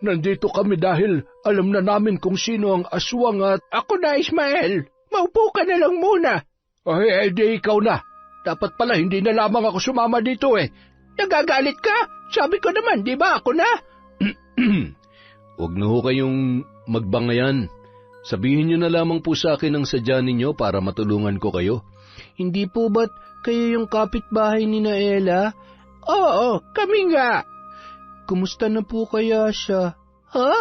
Nandito kami dahil alam na namin kung sino ang aswang at... Ako na, Ismael. Maupo ka na lang muna. Ay, di ikaw na. Dapat pala hindi na lamang ako sumama dito eh. Nagagalit ka? Sabi ko naman, di ba ako na? Huwag na ho kayong magbangayan. Sabihin niyo na lamang po sa akin ang sadya ninyo para matulungan ko kayo. Hindi po ba't kayo yung kapitbahay ni na Ella? Oo, kami nga. Kumusta na po kaya siya? Ha?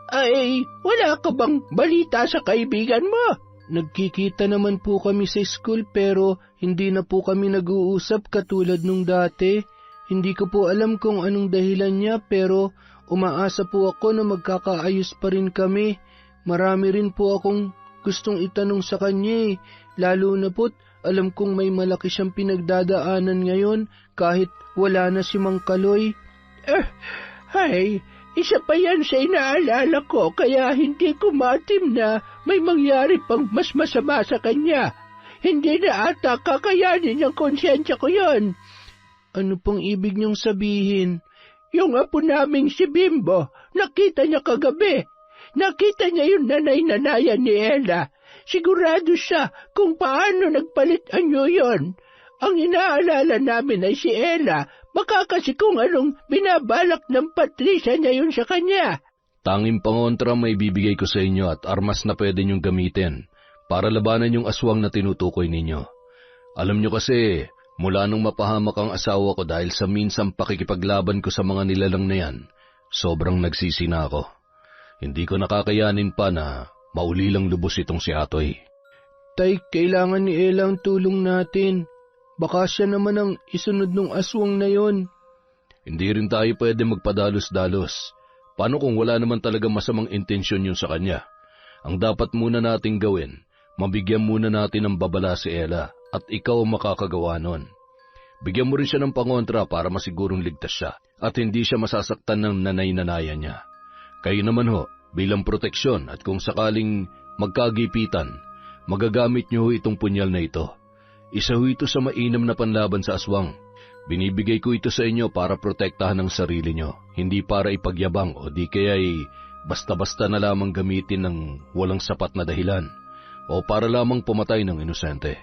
Ay, wala ka bang balita sa kaibigan mo? Nagkikita naman po kami sa school pero hindi na po kami nag-uusap katulad nung dati. Hindi ko po alam kung anong dahilan niya pero umaasa po ako na magkakaayos pa rin kami. Marami rin po akong gustong itanong sa kanya lalo na po't alam kong may malaki siyang pinagdadaanan ngayon kahit wala na si Mang Kaloy. Ay, isa pa yan sa inaalala ko kaya hindi ko matim na may mangyari pang mas masama sa kanya. Hindi na ata kakayanin ng konsyensya ko yon. Ano pong ibig niyong sabihin? Yung apo naming si Bimbo, nakita niya kagabi. nakita niya yung nanay-nanayan ni Ella. Sigurado siya kung paano nagpalit anyo yon. Ang inaalala namin ay si Ella, baka kasi kung anong binabalak ng Patricia niya yun sa kanya. Tanging pangontra may bibigay ko sa inyo at armas na pwede niyong gamitin para labanan yung aswang na tinutukoy ninyo. Alam niyo kasi, mula nung mapahamak ang asawa ko dahil sa minsang pakikipaglaban ko sa mga nilalang na yan, sobrang nagsisi na ako. Hindi ko nakakayanin pa na maulilang lubos itong si Atoy. Tay, kailangan ni Ella ang tulong natin. Baka siya naman ang isunod ng aswang na yon. Hindi rin tayo pwede magpadalos-dalos. Paano kung wala naman talaga masamang intensyon yun sa kanya? Ang dapat muna nating gawin, mabigyan muna natin ng babala si Ella at ikaw ang makakagawa nun. Bigyan mo rin siya ng pangontra para masigurong ligtas siya at hindi siya masasaktan ng nanay-nanayan niya. Kayo naman ho, bilang proteksyon at kung sakaling magkagipitan, magagamit niyo ho itong punyal na ito. Isa ho ito sa mainam na panlaban sa aswang. Binibigay ko ito sa inyo para protektahan ang sarili nyo, hindi para ipagyabang o di kaya'y basta-basta na lamang gamitin ng walang sapat na dahilan o para lamang pumatay ng inosente.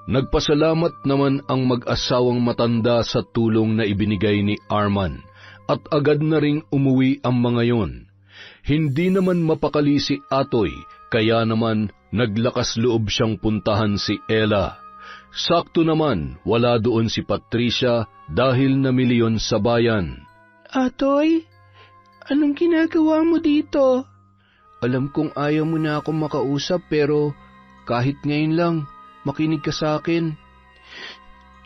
Nagpasalamat naman ang mag-asawang matanda sa tulong na ibinigay ni Arman at agad na ring umuwi ang mga yon. Hindi naman mapakali si Atoy, kaya naman naglakas loob siyang puntahan si Ella. Sakto naman, wala doon si Patricia dahil namili yon sa bayan. Atoy, anong ginagawa mo dito? Alam kong ayaw mo na akong makausap pero kahit ngayon lang, makinig ka sa akin.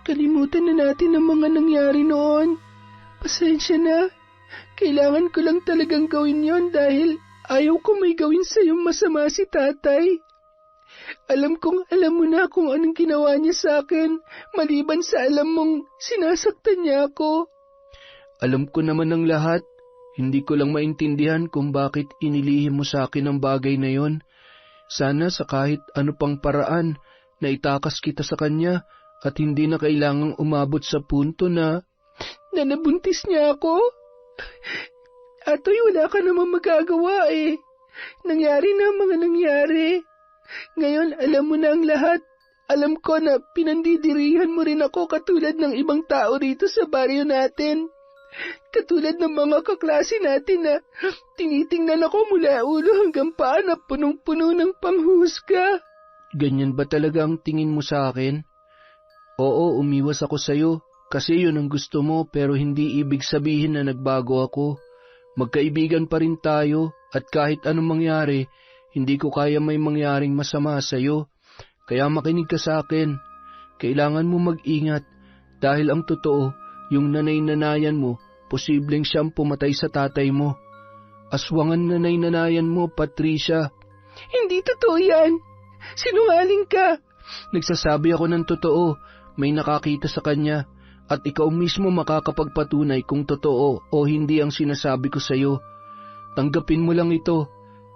Kalimutan na natin ang mga nangyari noon. Pasensya na. Kailangan ko lang talagang gawin yon dahil ayaw ko may gawin sa'yo masama si tatay. Alam kong alam mo na kung anong ginawa niya sa akin, maliban sa alam mong sinasaktan niya ako. Alam ko naman ang lahat. Hindi ko lang maintindihan kung bakit inilihim mo sa akin ang bagay na yon. Sana sa kahit ano pang paraan na itakas kita sa kanya at hindi na kailangang umabot sa punto na nabuntis niya ako. Atoy, wala ka namang magagawa eh. Nangyari na ang mga nangyari. Ngayon, alam mo na ang lahat. Alam ko na pinandidirihan mo rin ako katulad ng ibang tao rito sa baryo natin. Katulad ng mga kaklase natin na tinitingnan ako mula ulo hanggang paa na punong-puno ng panghusga. Ganyan ba talaga ang tingin mo sa akin? Oo, umiwas ako sa'yo. Kasi yun ang gusto mo pero hindi ibig sabihin na nagbago ako. Magkaibigan pa rin tayo at kahit anong mangyari, hindi ko kaya may mangyaring masama sa'yo. Kaya makinig ka sa akin. Kailangan mo mag-ingat dahil ang totoo, yung nanay-nanayan mo, posibleng siyang pumatay sa tatay mo. Aswangan nanay-nanayan mo, Patricia. Hindi totoo yan. Sinungaling ka. Nagsasabi ako ng totoo. May nakakita sa kanya. At ikaw mismo makakapagpatunay kung totoo o hindi ang sinasabi ko sa iyo. Tanggapin mo lang ito.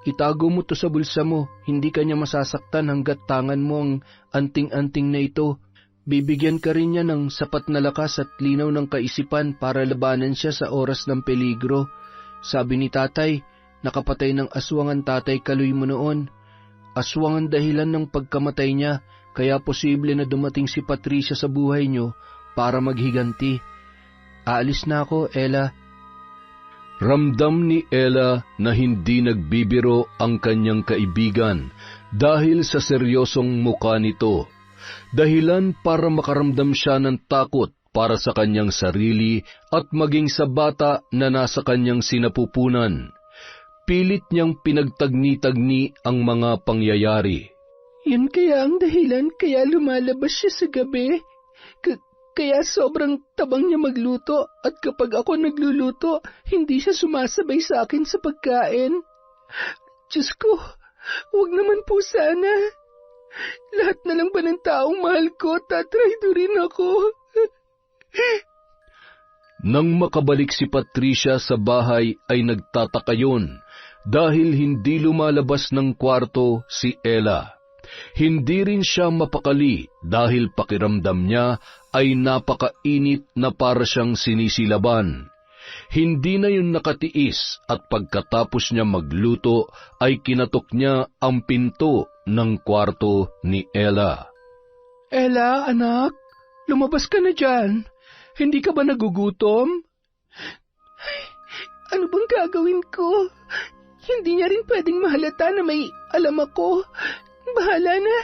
Itago mo to sa bulsa mo. Hindi ka niya masasaktan hanggat tangan mo ang anting-anting na ito. Bibigyan ka rin niya ng sapat na lakas at linaw ng kaisipan para labanan siya sa oras ng peligro. Sabi ni tatay, nakapatay ng aswang ang tatay Kaloy mo noon. Aswang ang dahilan ng pagkamatay niya, kaya posible na dumating si Patricia sa buhay niyo para maghiganti. Aalis na ako, Ella. Ramdam ni Ella na hindi nagbibiro ang kanyang kaibigan dahil sa seryosong mukha nito. Dahilan para makaramdam siya ng takot para sa kanyang sarili at maging sa bata na nasa kanyang sinapupunan. Pilit niyang pinagtagni-tagni ang mga pangyayari. Yun kaya ang dahilan kaya lumalabas siya sa gabi? Kaya sobrang tabang niya magluto at kapag ako nagluluto, hindi siya sumasabay sa akin sa pagkain. Diyos ko, huwag naman po sana. Lahat na lang ba ng taong mahal ko, tatraidorin ako? Nang makabalik si Patricia sa bahay ay nagtataka yun dahil hindi lumalabas ng kwarto si Ella. Hindi rin siya mapakali dahil pakiramdam niya ay napakainit na para siyang sinisilaban. Hindi na yun nakatiis at pagkatapos niya magluto ay kinatok niya ang pinto ng kwarto ni Ella. Ella, anak, lumabas ka na dyan. Hindi ka ba nagugutom? Ay, ano bang gagawin ko? Hindi niya rin pwedeng mahalata na may alam ako. Bahala na.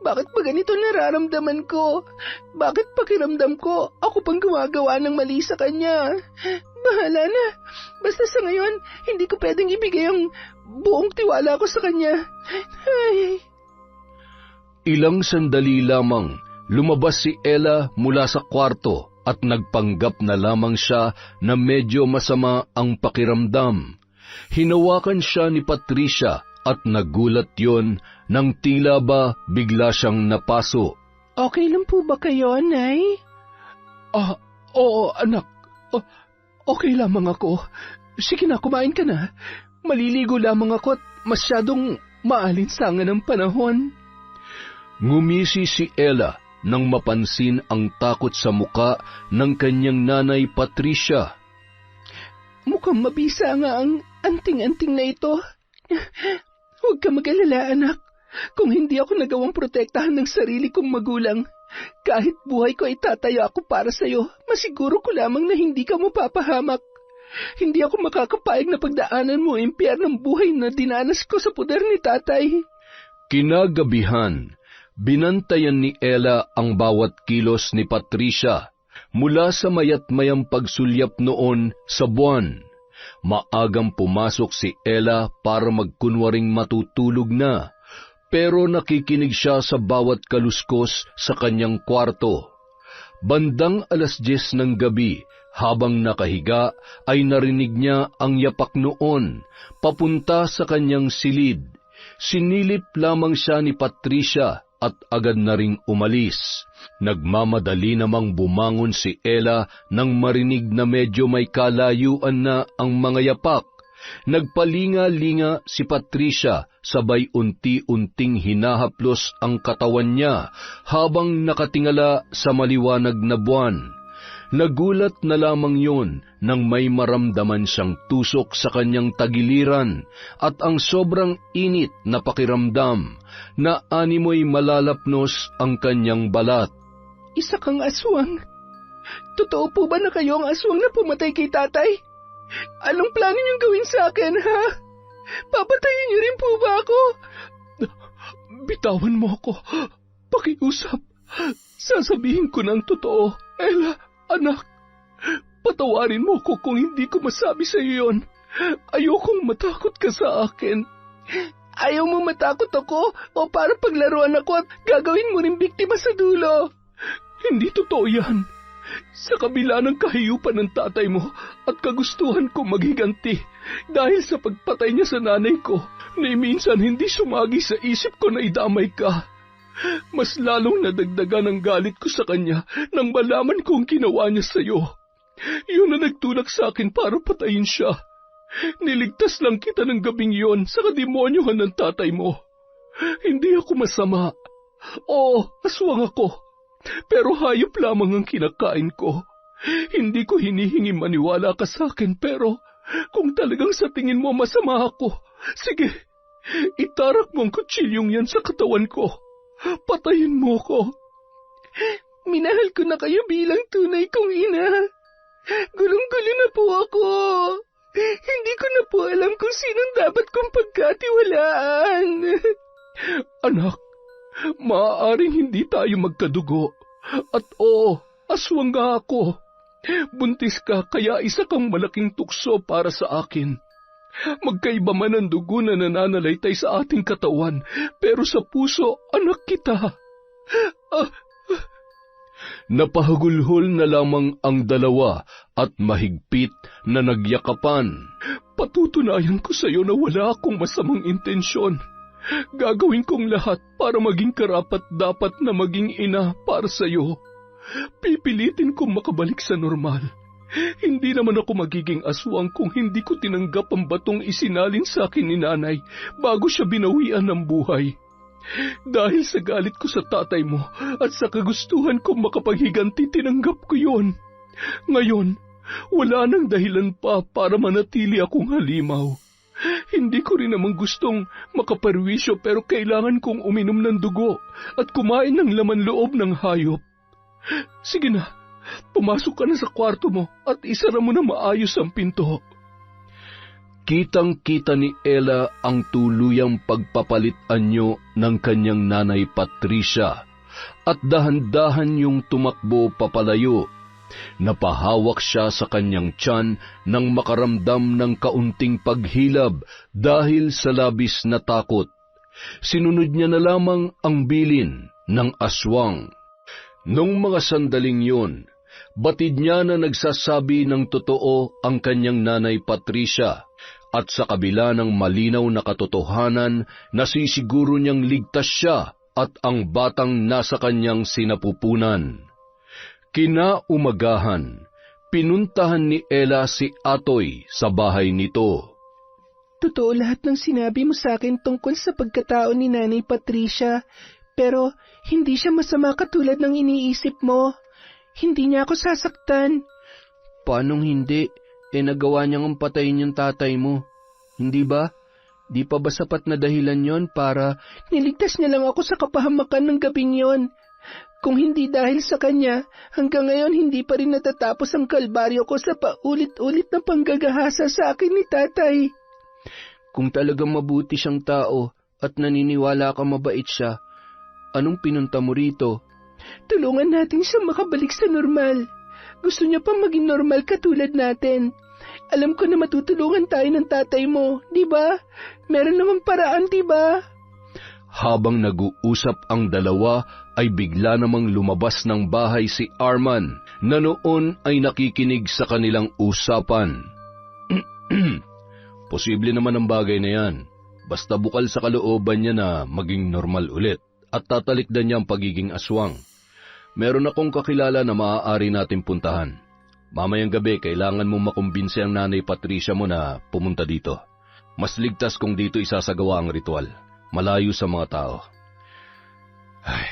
Bakit ba ganito nararamdaman ko? Bakit pakiramdam ko ako pang gumagawa ng mali sa kanya? Bahala na. Basta sa ngayon, hindi ko pwedeng ibigay ang buong tiwala ko sa kanya. Ay. Ilang sandali lamang, lumabas si Ella mula sa kwarto at nagpanggap na lamang siya na medyo masama ang pakiramdam. Hinawakan siya ni Patricia at nagulat yon nang tila ba bigla siyang napaso. Okay lang po ba kayo, Nay? Oo, anak. Okay lamang ako. Sige na, kumain ka na. Maliligo lamang ako at masyadong maalinsangan ang panahon. Ngumisi si Ella nang mapansin ang takot sa muka ng kanyang nanay Patricia. Mukhang mabisa nga ang anting-anting na ito. Huwag ka mag-alala, anak. Kung hindi ako nagawang protektahan ng sarili kong magulang, kahit buhay ko itataya ako para sa'yo, masiguro ko lamang na hindi ka mapapahamak. Hindi ako makakapayag na pagdaanan mo ang impyernong buhay na dinanas ko sa poder ni tatay. Kinagabihan, binantayan ni Ella ang bawat kilos ni Patricia mula sa mayat-mayang pagsulyap noon sa buwan. Maagang pumasok si Ella para magkunwaring matutulog na, pero nakikinig siya sa bawat kaluskos sa kanyang kwarto. Bandang 10:00 ng gabi, habang nakahiga, ay narinig niya ang yapak noon, papunta sa kanyang silid. Sinilip lamang siya ni Patricia at agad na ring umalis. Nagmamadali namang bumangon si Ella nang marinig na medyo may kalayuan na ang mga yapak. Nagpalinga-linga si Patricia, sabay unti-unting hinahaplos ang katawan niya habang nakatingala sa maliwanag na buwan. Nagulat na lamang yun nang may maramdaman siyang tusok sa kanyang tagiliran at ang sobrang init na pakiramdam na animoy malalapnos ang kanyang balat. Isa kang aswang. Totoo po ba na kayo ang aswang na pumatay kay tatay? Anong plano niyong gawin sa akin, ha? Papatayin niyo rin po ba ako? Bitawan mo ako. Pakiusap. Sasabihin ko ng totoo. Ella, anak, patawarin mo ko kung hindi ko masabi sa iyo yun. Ayokong matakot ka sa akin. Ayaw mo matakot ako o para paglaruan ako at gagawin mo rin biktima sa dulo. Hindi totoo yan. Sa kabila ng kahiyupan ng tatay mo at kagustuhan kong maghiganti dahil sa pagpatay niya sa nanay ko, na minsan hindi sumagi sa isip ko na idamay ka. Mas lalong nadagdagan ang galit ko sa kanya nang malaman kong ginawa niya sa iyo. Yun na nagtulak sa akin para patayin siya. Niligtas lang kita ng gabing yon sa kademonyohan ng tatay mo. Hindi ako masama. Oo, aswang ako. Pero hayop lamang ang kinakain ko. Hindi ko hinihingi maniwala ka sa akin, pero kung talagang sa tingin mo masama ako, sige, itarak mo ang kutsilyong yan sa katawan ko. Patayin mo ko. Minahal ko na kayo bilang tunay kong ina. Gulong-gulo na po ako. Hindi ko na po alam kung sinong dapat kong pagkatiwalaan. Anak, maaaring hindi tayo magkadugo. At aswang nga ako. Buntis ka kaya isa kang malaking tukso para sa akin. Magkaiba man ang dugo na nananalaytay sa ating katawan, pero sa puso, anak kita. Napahagulhol na lamang ang dalawa at mahigpit na nagyakapan. Patutunayan ko sa iyo na wala akong masamang intensyon. Gagawin kong lahat para maging karapat-dapat na maging ina para sa iyo. Pipilitin kong makabalik sa normal. Hindi naman ako magiging aswang kung hindi ko tinanggap ang batong isinalin sa akin ni nanay bago siya binawian ng buhay. Dahil sa galit ko sa tatay mo at sa kagustuhan kong makapaghiganti, tinanggap ko yon. Ngayon, Wala nang dahilan pa para manatili akong halimaw. Hindi ko rin naman gustong makaperwisyo pero kailangan kong uminom ng dugo at kumain ng laman loob ng hayop. Sige na, pumasok ka na sa kwarto mo at isara mo na maayos ang pinto. Kitang-kita ni Ella ang tuluyang pagpapalit anyo ng kanyang nanay Patricia at dahan-dahan yung tumakbo papalayo. Napahawak siya sa kanyang tiyan nang makaramdam ng kaunting paghilab dahil sa labis na takot. Sinunod niya na lamang ang bilin ng aswang. Nung mga sandaling yun, batid niya na nagsasabi ng totoo ang kanyang nanay Patricia. At sa kabila ng malinaw na katotohanan, nasisiguro niyang ligtas siya at ang batang nasa kanyang sinapupunan. Kinaumagahan, pinuntahan ni Ella si Atoy sa bahay nito. Totoo lahat ng sinabi mo sa akin tungkol sa pagkatao ni Nanay Patricia, pero hindi siya masama katulad ng iniisip mo. Hindi niya ako sasaktan. Paanong hindi? Nagawa niyang patayin yung tatay mo. Hindi ba? Di pa ba sapat na dahilan yon para... Niligtas niya lang ako sa kapahamakan ng gabing yon. Kung hindi dahil sa kanya, hanggang ngayon hindi pa rin natatapos ang kalbaryo ko sa paulit-ulit na panggagahasa sa akin ni tatay. Kung talagang mabuti siyang tao at naniniwala ka mabait siya, anong pinunta mo rito? Tulungan natin siya makabalik sa normal. Gusto niya pa maging normal katulad natin. Alam ko na matutulungan tayo ng tatay mo, di ba? Meron naman paraan, di ba? Habang nag-uusap ang dalawa, ay bigla namang lumabas ng bahay si Arman, na noon ay nakikinig sa kanilang usapan. Posible naman ang bagay na yan. Basta bukal sa kalooban niya na maging normal ulit at tatalikdan niya ang pagiging aswang. Meron akong kakilala na maaari natin puntahan. Mamayang gabi, kailangan mong makumbinse ang nanay Patricia mo na pumunta dito. Mas ligtas kung dito isasagawa ang ritual, malayo sa mga tao. Ay,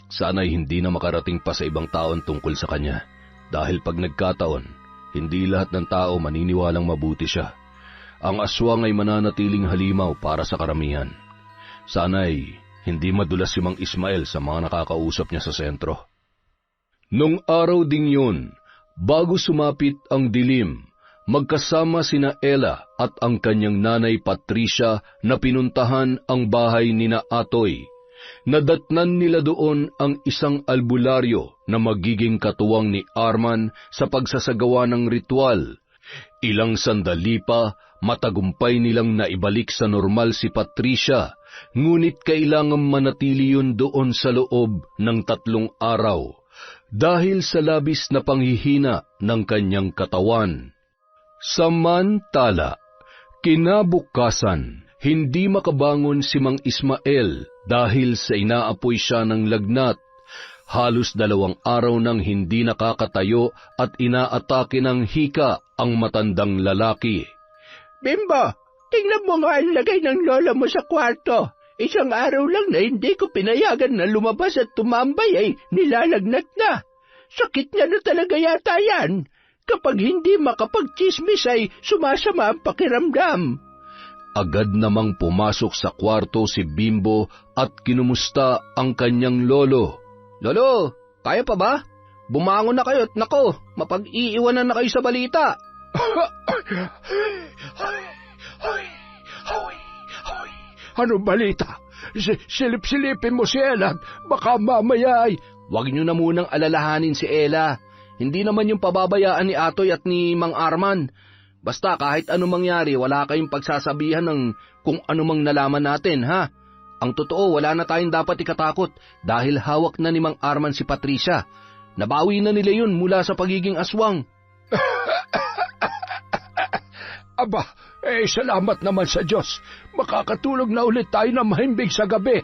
sana'y hindi na makarating pa sa ibang taon tungkol sa kanya. Dahil pag nagkataon, hindi lahat ng tao maniniwalang mabuti siya. Ang aswang ay mananatiling halimaw para sa karamihan. Sana'y hindi madulas si Mang Ismael sa mga nakakausap niya sa sentro. Nung araw ding yun, bago sumapit ang dilim, magkasama sina Ella at ang kanyang nanay Patricia na pinuntahan ang bahay nina Atoy. Nadatnan nila doon ang isang albularyo na magiging katuwang ni Arman sa pagsasagawa ng ritual. Ilang sandali pa, matagumpay nilang naibalik sa normal si Patricia, ngunit kailangang manatili yun doon sa loob ng 3 araw dahil sa labis na panghihina ng kanyang katawan. Samantala, kinabukasan, hindi makabangon si Mang Ismael dahil sa inaapoy siya ng lagnat. Halos 2 araw nang hindi nakakatayo at inaatake ng hika ang matandang lalaki. Bimbo, tingnan mo nga ang lagay ng lola mo sa kwarto. Isang araw lang na hindi ko pinayagan na lumabas at tumambay ay nilalagnat na. Sakit niya na talaga yata yan. Kapag hindi makapagchismis ay sumasama ang pakiramdam. Agad namang pumasok sa kwarto si Bimbo at kinumusta ang kanyang lolo. Lolo, kaya pa ba? Bumangon na kayo at nako, mapag-iiwanan na kayo sa balita. Ano balita? Silip-silipin mo si Ella, baka mamaya ay... Huwag niyo na munang alalahanin si Ella. Hindi naman yung pababayaan ni Atoy at ni Mang Arman. Basta kahit anong mangyari, wala kayong pagsasabihan ng kung anumang nalaman natin, ha? Ang totoo, wala na tayong dapat ikatakot dahil hawak na ni Mang Arman si Patricia. Nabawi na nila yun mula sa pagiging aswang. Aba, salamat naman sa Diyos. Makakatulog na ulit tayo na mahimbing sa gabi.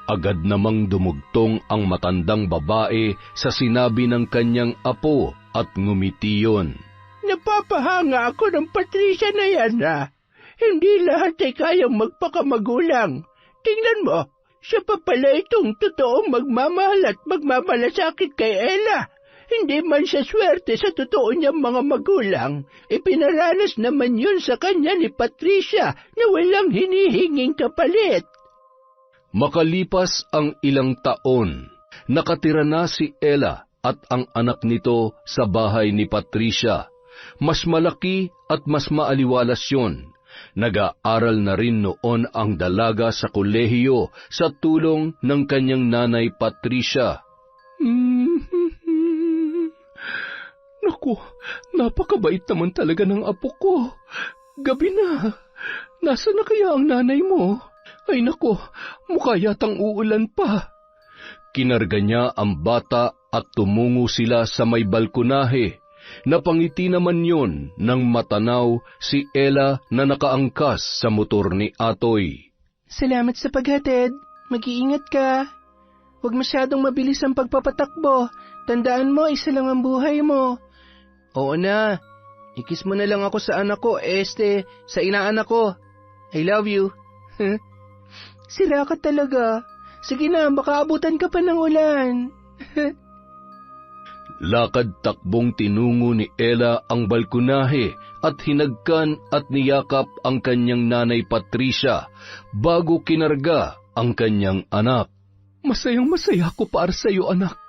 Agad namang dumugtong ang matandang babae sa sinabi ng kanyang apo at ngumiti yun. Napapahanga ako ng Patricia na yan, ha? Hindi lahat ay kayang magpakamagulang. Tingnan mo, siya pa pala itong totoong magmamahal at magmamalasakit kay Ella. hindi man siya swerte sa totoo niyang mga magulang, ipinaranas naman yun sa kanya ni Patricia na walang hinihinging kapalit. Makalipas ang ilang taon, nakatira na si Ella at ang anak nito sa bahay ni Patricia. Mas malaki at mas maaliwalas yun. Nag-aaral na rin noon ang dalaga sa kolehiyo sa tulong ng kanyang nanay Patricia. Naku, napakabait naman talaga ng apo ko. Gabi na. Nasaan na kaya ang nanay mo? Ay naku, mukha yatang uulan pa. Kinarga niya ang bata at tumungo sila sa may balkonahe. Napangiti naman yon nang matanaw si Ella na nakaangkas sa motor ni Atoy. Salamat sa paghatid. Mag-iingat ka. Huwag masyadong mabilis ang pagpapatakbo. Tandaan mo, isa lang ang buhay mo. Oo na, ikis mo na lang ako sa anak ko, sa inaanak ko. I love you. Sira ka talaga. Sige na, baka abutan ka pa ng ulan. Lakad-takbong tinungo ni Ella ang balkonahe at hinagkan at niyakap ang kanyang nanay Patricia bago kinarga ang kanyang anak. Masayang-masaya ako para sa iyo, anak.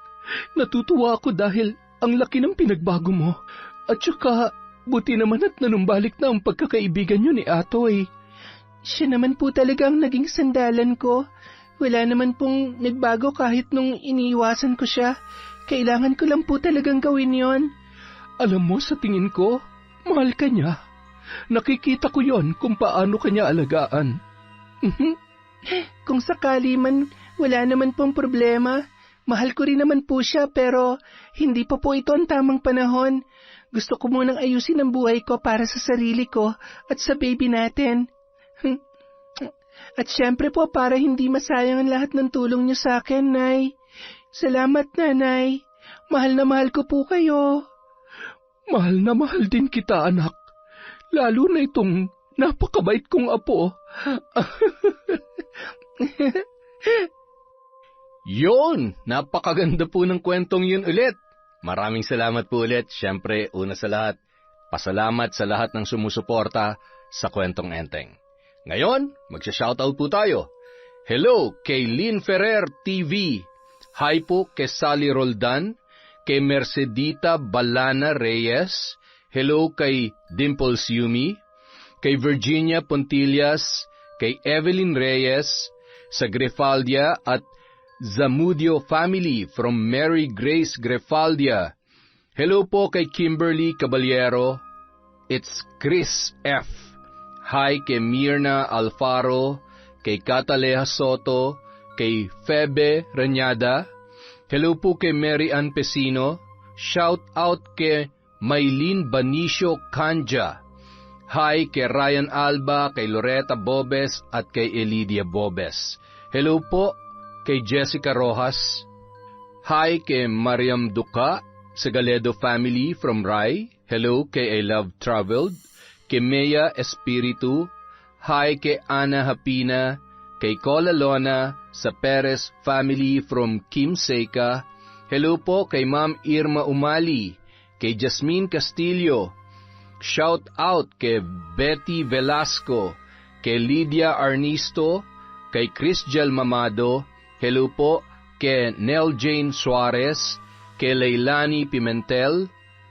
Natutuwa ako dahil ang laki ng pinagbago mo. At saka, buti naman at nanumbalik na ang pagkakaibigan niyo ni Atoy. Siya naman po talaga ang naging sandalan ko. Wala naman pong nagbago kahit nung iniiwasan ko siya. Kailangan ko lang po talagang gawin yon. Alam mo, sa tingin ko, mahal ka niya. Nakikita ko yon kung paano kanya alagaan. Kung sakali man, wala naman pong problema. Mahal ko rin naman po siya pero hindi pa po ito ang tamang panahon. Gusto ko munang ayusin ang buhay ko para sa sarili ko at sa baby natin. At syempre po para hindi masayang ang lahat ng tulong niyo sa akin, Nay. Salamat, Nanay. Mahal na mahal ko po kayo. Mahal na mahal din kita, anak. Lalo na itong napakabait kong apo. Yon! Napakaganda po ng kwentong yun ulit. Maraming salamat po ulit. Siyempre, una sa lahat, pasalamat sa lahat ng sumusuporta sa Kwentong Enteng. Ngayon, magsha-shoutout po tayo. Hello kay Lynn Ferrer TV. Hi po kay Sally Roldan, kay Mercedita Balana Reyes. Hello kay Dimples Yumi, kay Virginia Pontillas, kay Evelyn Reyes, sa Grefaldia at Zamudio family from Mary Grace Grefaldia. Hello po kay Kimberly Caballero. It's Chris F. Hi kay Mirna Alfaro, kay Cataleja Soto, kay Febe Ranyada. Hello po kay Mary Ann Pesino. Shout out kay Maylene Banicio Canja. Hi kay Ryan Alba, kay Loretta Bobes at kay Elidia Bobes. Hello po kay Jessica Rojas. Hi kay Mariam Duca sa Galedo family from Rai. Hello kay I Love Traveled, kay Mea Espiritu. Hi kay Ana Hapina, kay Cola Lona sa Perez family from Kim Seca. Hello po kay Ma'am Irma Umali, kay Jasmine Castillo. Shout out kay Betty Velasco, kay Lydia Arnisto, kay Chrisjel Mamado. Hello po kay Nel Jane Suarez, kay Leilani Pimentel.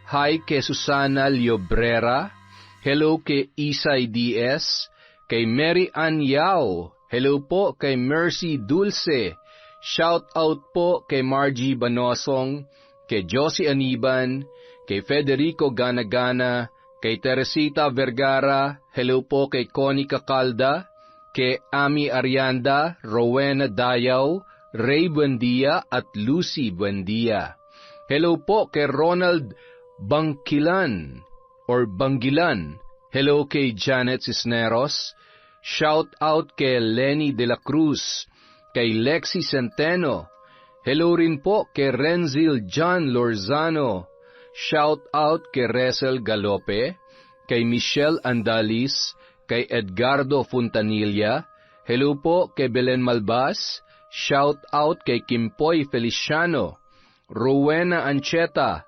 Hi kay Susana Liobrera. Hello kay Isay Diaz, kay Mary Ann Yao. Hello po kay Mercy Dulce. Shout out po kay Margie Banosong, kay Josie Aniban, kay Federico Ganagana, kay Teresita Vergara. Hello po kay Connie Cacalda, kay Ami Arianda, Rowena Dayaw, Ray Buendia at Lucy Buendia. Hello po kay Ronald Bangkilan or Bangilan. Hello kay Janet Cisneros. Shout out kay Lenny De La Cruz, kay Lexi Centeno. Hello rin po kay Renzil John Lorzano. Shout out kay Resel Galope, kay Michelle Andalis, kay Edgardo Fontanilla. Hello po kay Belen Malbas. Shout out kay Kimpoy Feliciano. Rowena Ancheta.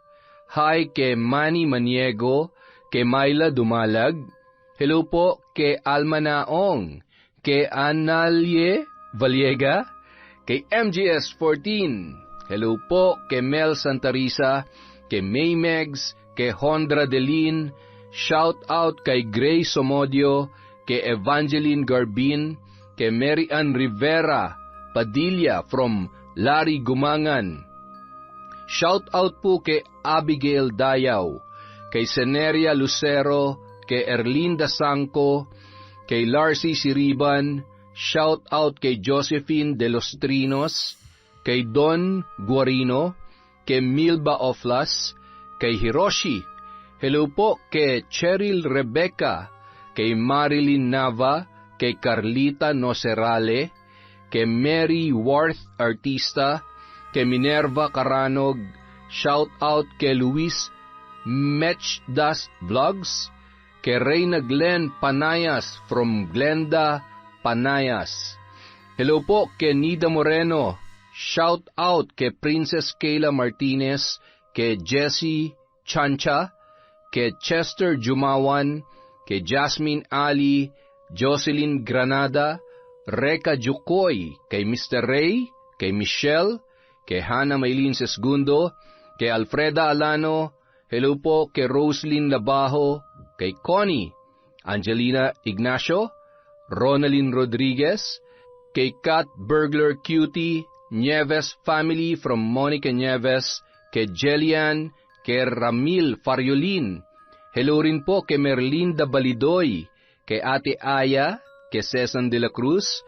Hi kay Manny Maniego, kay Myla Dumalag. Hello po kay Alma Naong, kay Analie Valiega, kay MGS 14. Hello po kay Mel Santarisa, kay May Megs, kay Hondra Delin. Shout out kay Grace Somodio, kay Evangeline Garbin, kay Mary Ann Rivera Padilla from Larry Gumangan. Shout out po kay Abigail Dayaw, kay Seneria Lucero, kay Erlinda Sangco, kay Larcy Siriban. Shout out kay Josephine De Los Trinos, kay Don Guarino, kay Milba Oflas, kay Hiroshi. Hello po kay Cheryl Rebecca, kay Marilyn Nava, kay Carlita Nocerale, kay Mary Worth Artista, kay Minerva Caranog. Shout out kay Luis Mechdas Vlogs, kay Reyna Glenn Panayas from Glenda, Panayas. Hello po kay Nida Moreno. Shout out kay Princess Kayla Martinez, kay Jessie Chancha, kay Chester Jumawan, kay Jasmine Ali, Jocelyn Granada, Reka Jukoy, kay Mr. Ray, kay Michelle, kay Hannah Maylin Sesgundo, kay Alfreda Alano. Hello po kay Roslyn Labajo, kay Connie, Angelina Ignacio, Ronalyn Rodriguez, kay Kat Burglar Cutie, Nieves family from Monica Nieves, kay Jelian, kay Ramil Fariolin. Hello rin po kay Merlinda Balidoy, kay Ate Aya, kay Cesan de la Cruz.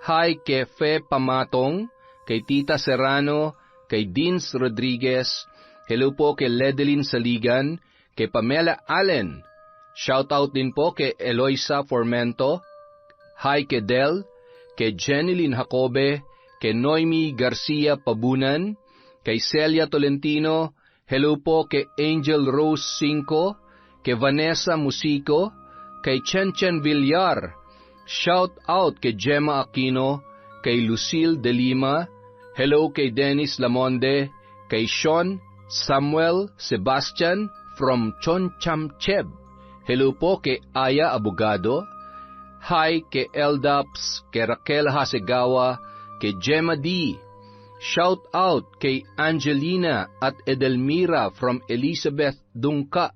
Hi kay Fe Pamatong, kay Tita Serrano, kay Dins Rodriguez. Hello po kay Ledeline Saligan, kay Pamela Allen. Shout out din po kay Eloisa Formento. Hi kay Del, kay Jeneline Jacobe, kay Noemi Garcia Pabunan, kay Celia Tolentino. Hello po kay Angel Rose Cinco, kay Vanessa Musico, kay Chen Villar. Shout out kay Gemma Aquino, kay Lucille De Lima. Hello kay Dennis Lamonde, kay Sean Samuel Sebastian from Chonchamcheb. Hello po kay Aya Abogado. Hi kay Eldaps, kay Raquel Hasegawa, kay Gemma D. Shout out kay Angelina at Edelmira from Elizabeth Dungka.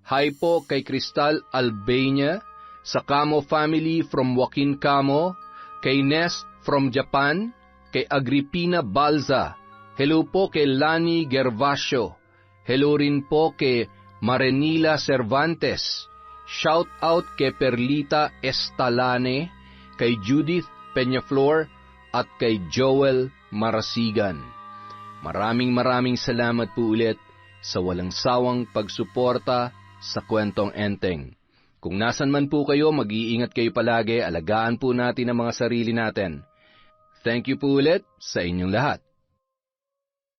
Hi po kay Cristal Albania, sa Camo family from Joaquin Camo, kay Nest from Japan, kay Agripina Balza. Hello po kay Lani Gervasio. Hello rin po kay Marenila Cervantes. Shout out kay Perlita Estalane, kay Judith Peñaflor, at kay Joel Marasigan. Maraming salamat po ulit sa walang sawang pagsuporta sa Kwentong Enteng. Kung nasan man po kayo, mag-iingat kayo palagi, alagaan po natin ang mga sarili natin. Thank you po ulit sa inyong lahat.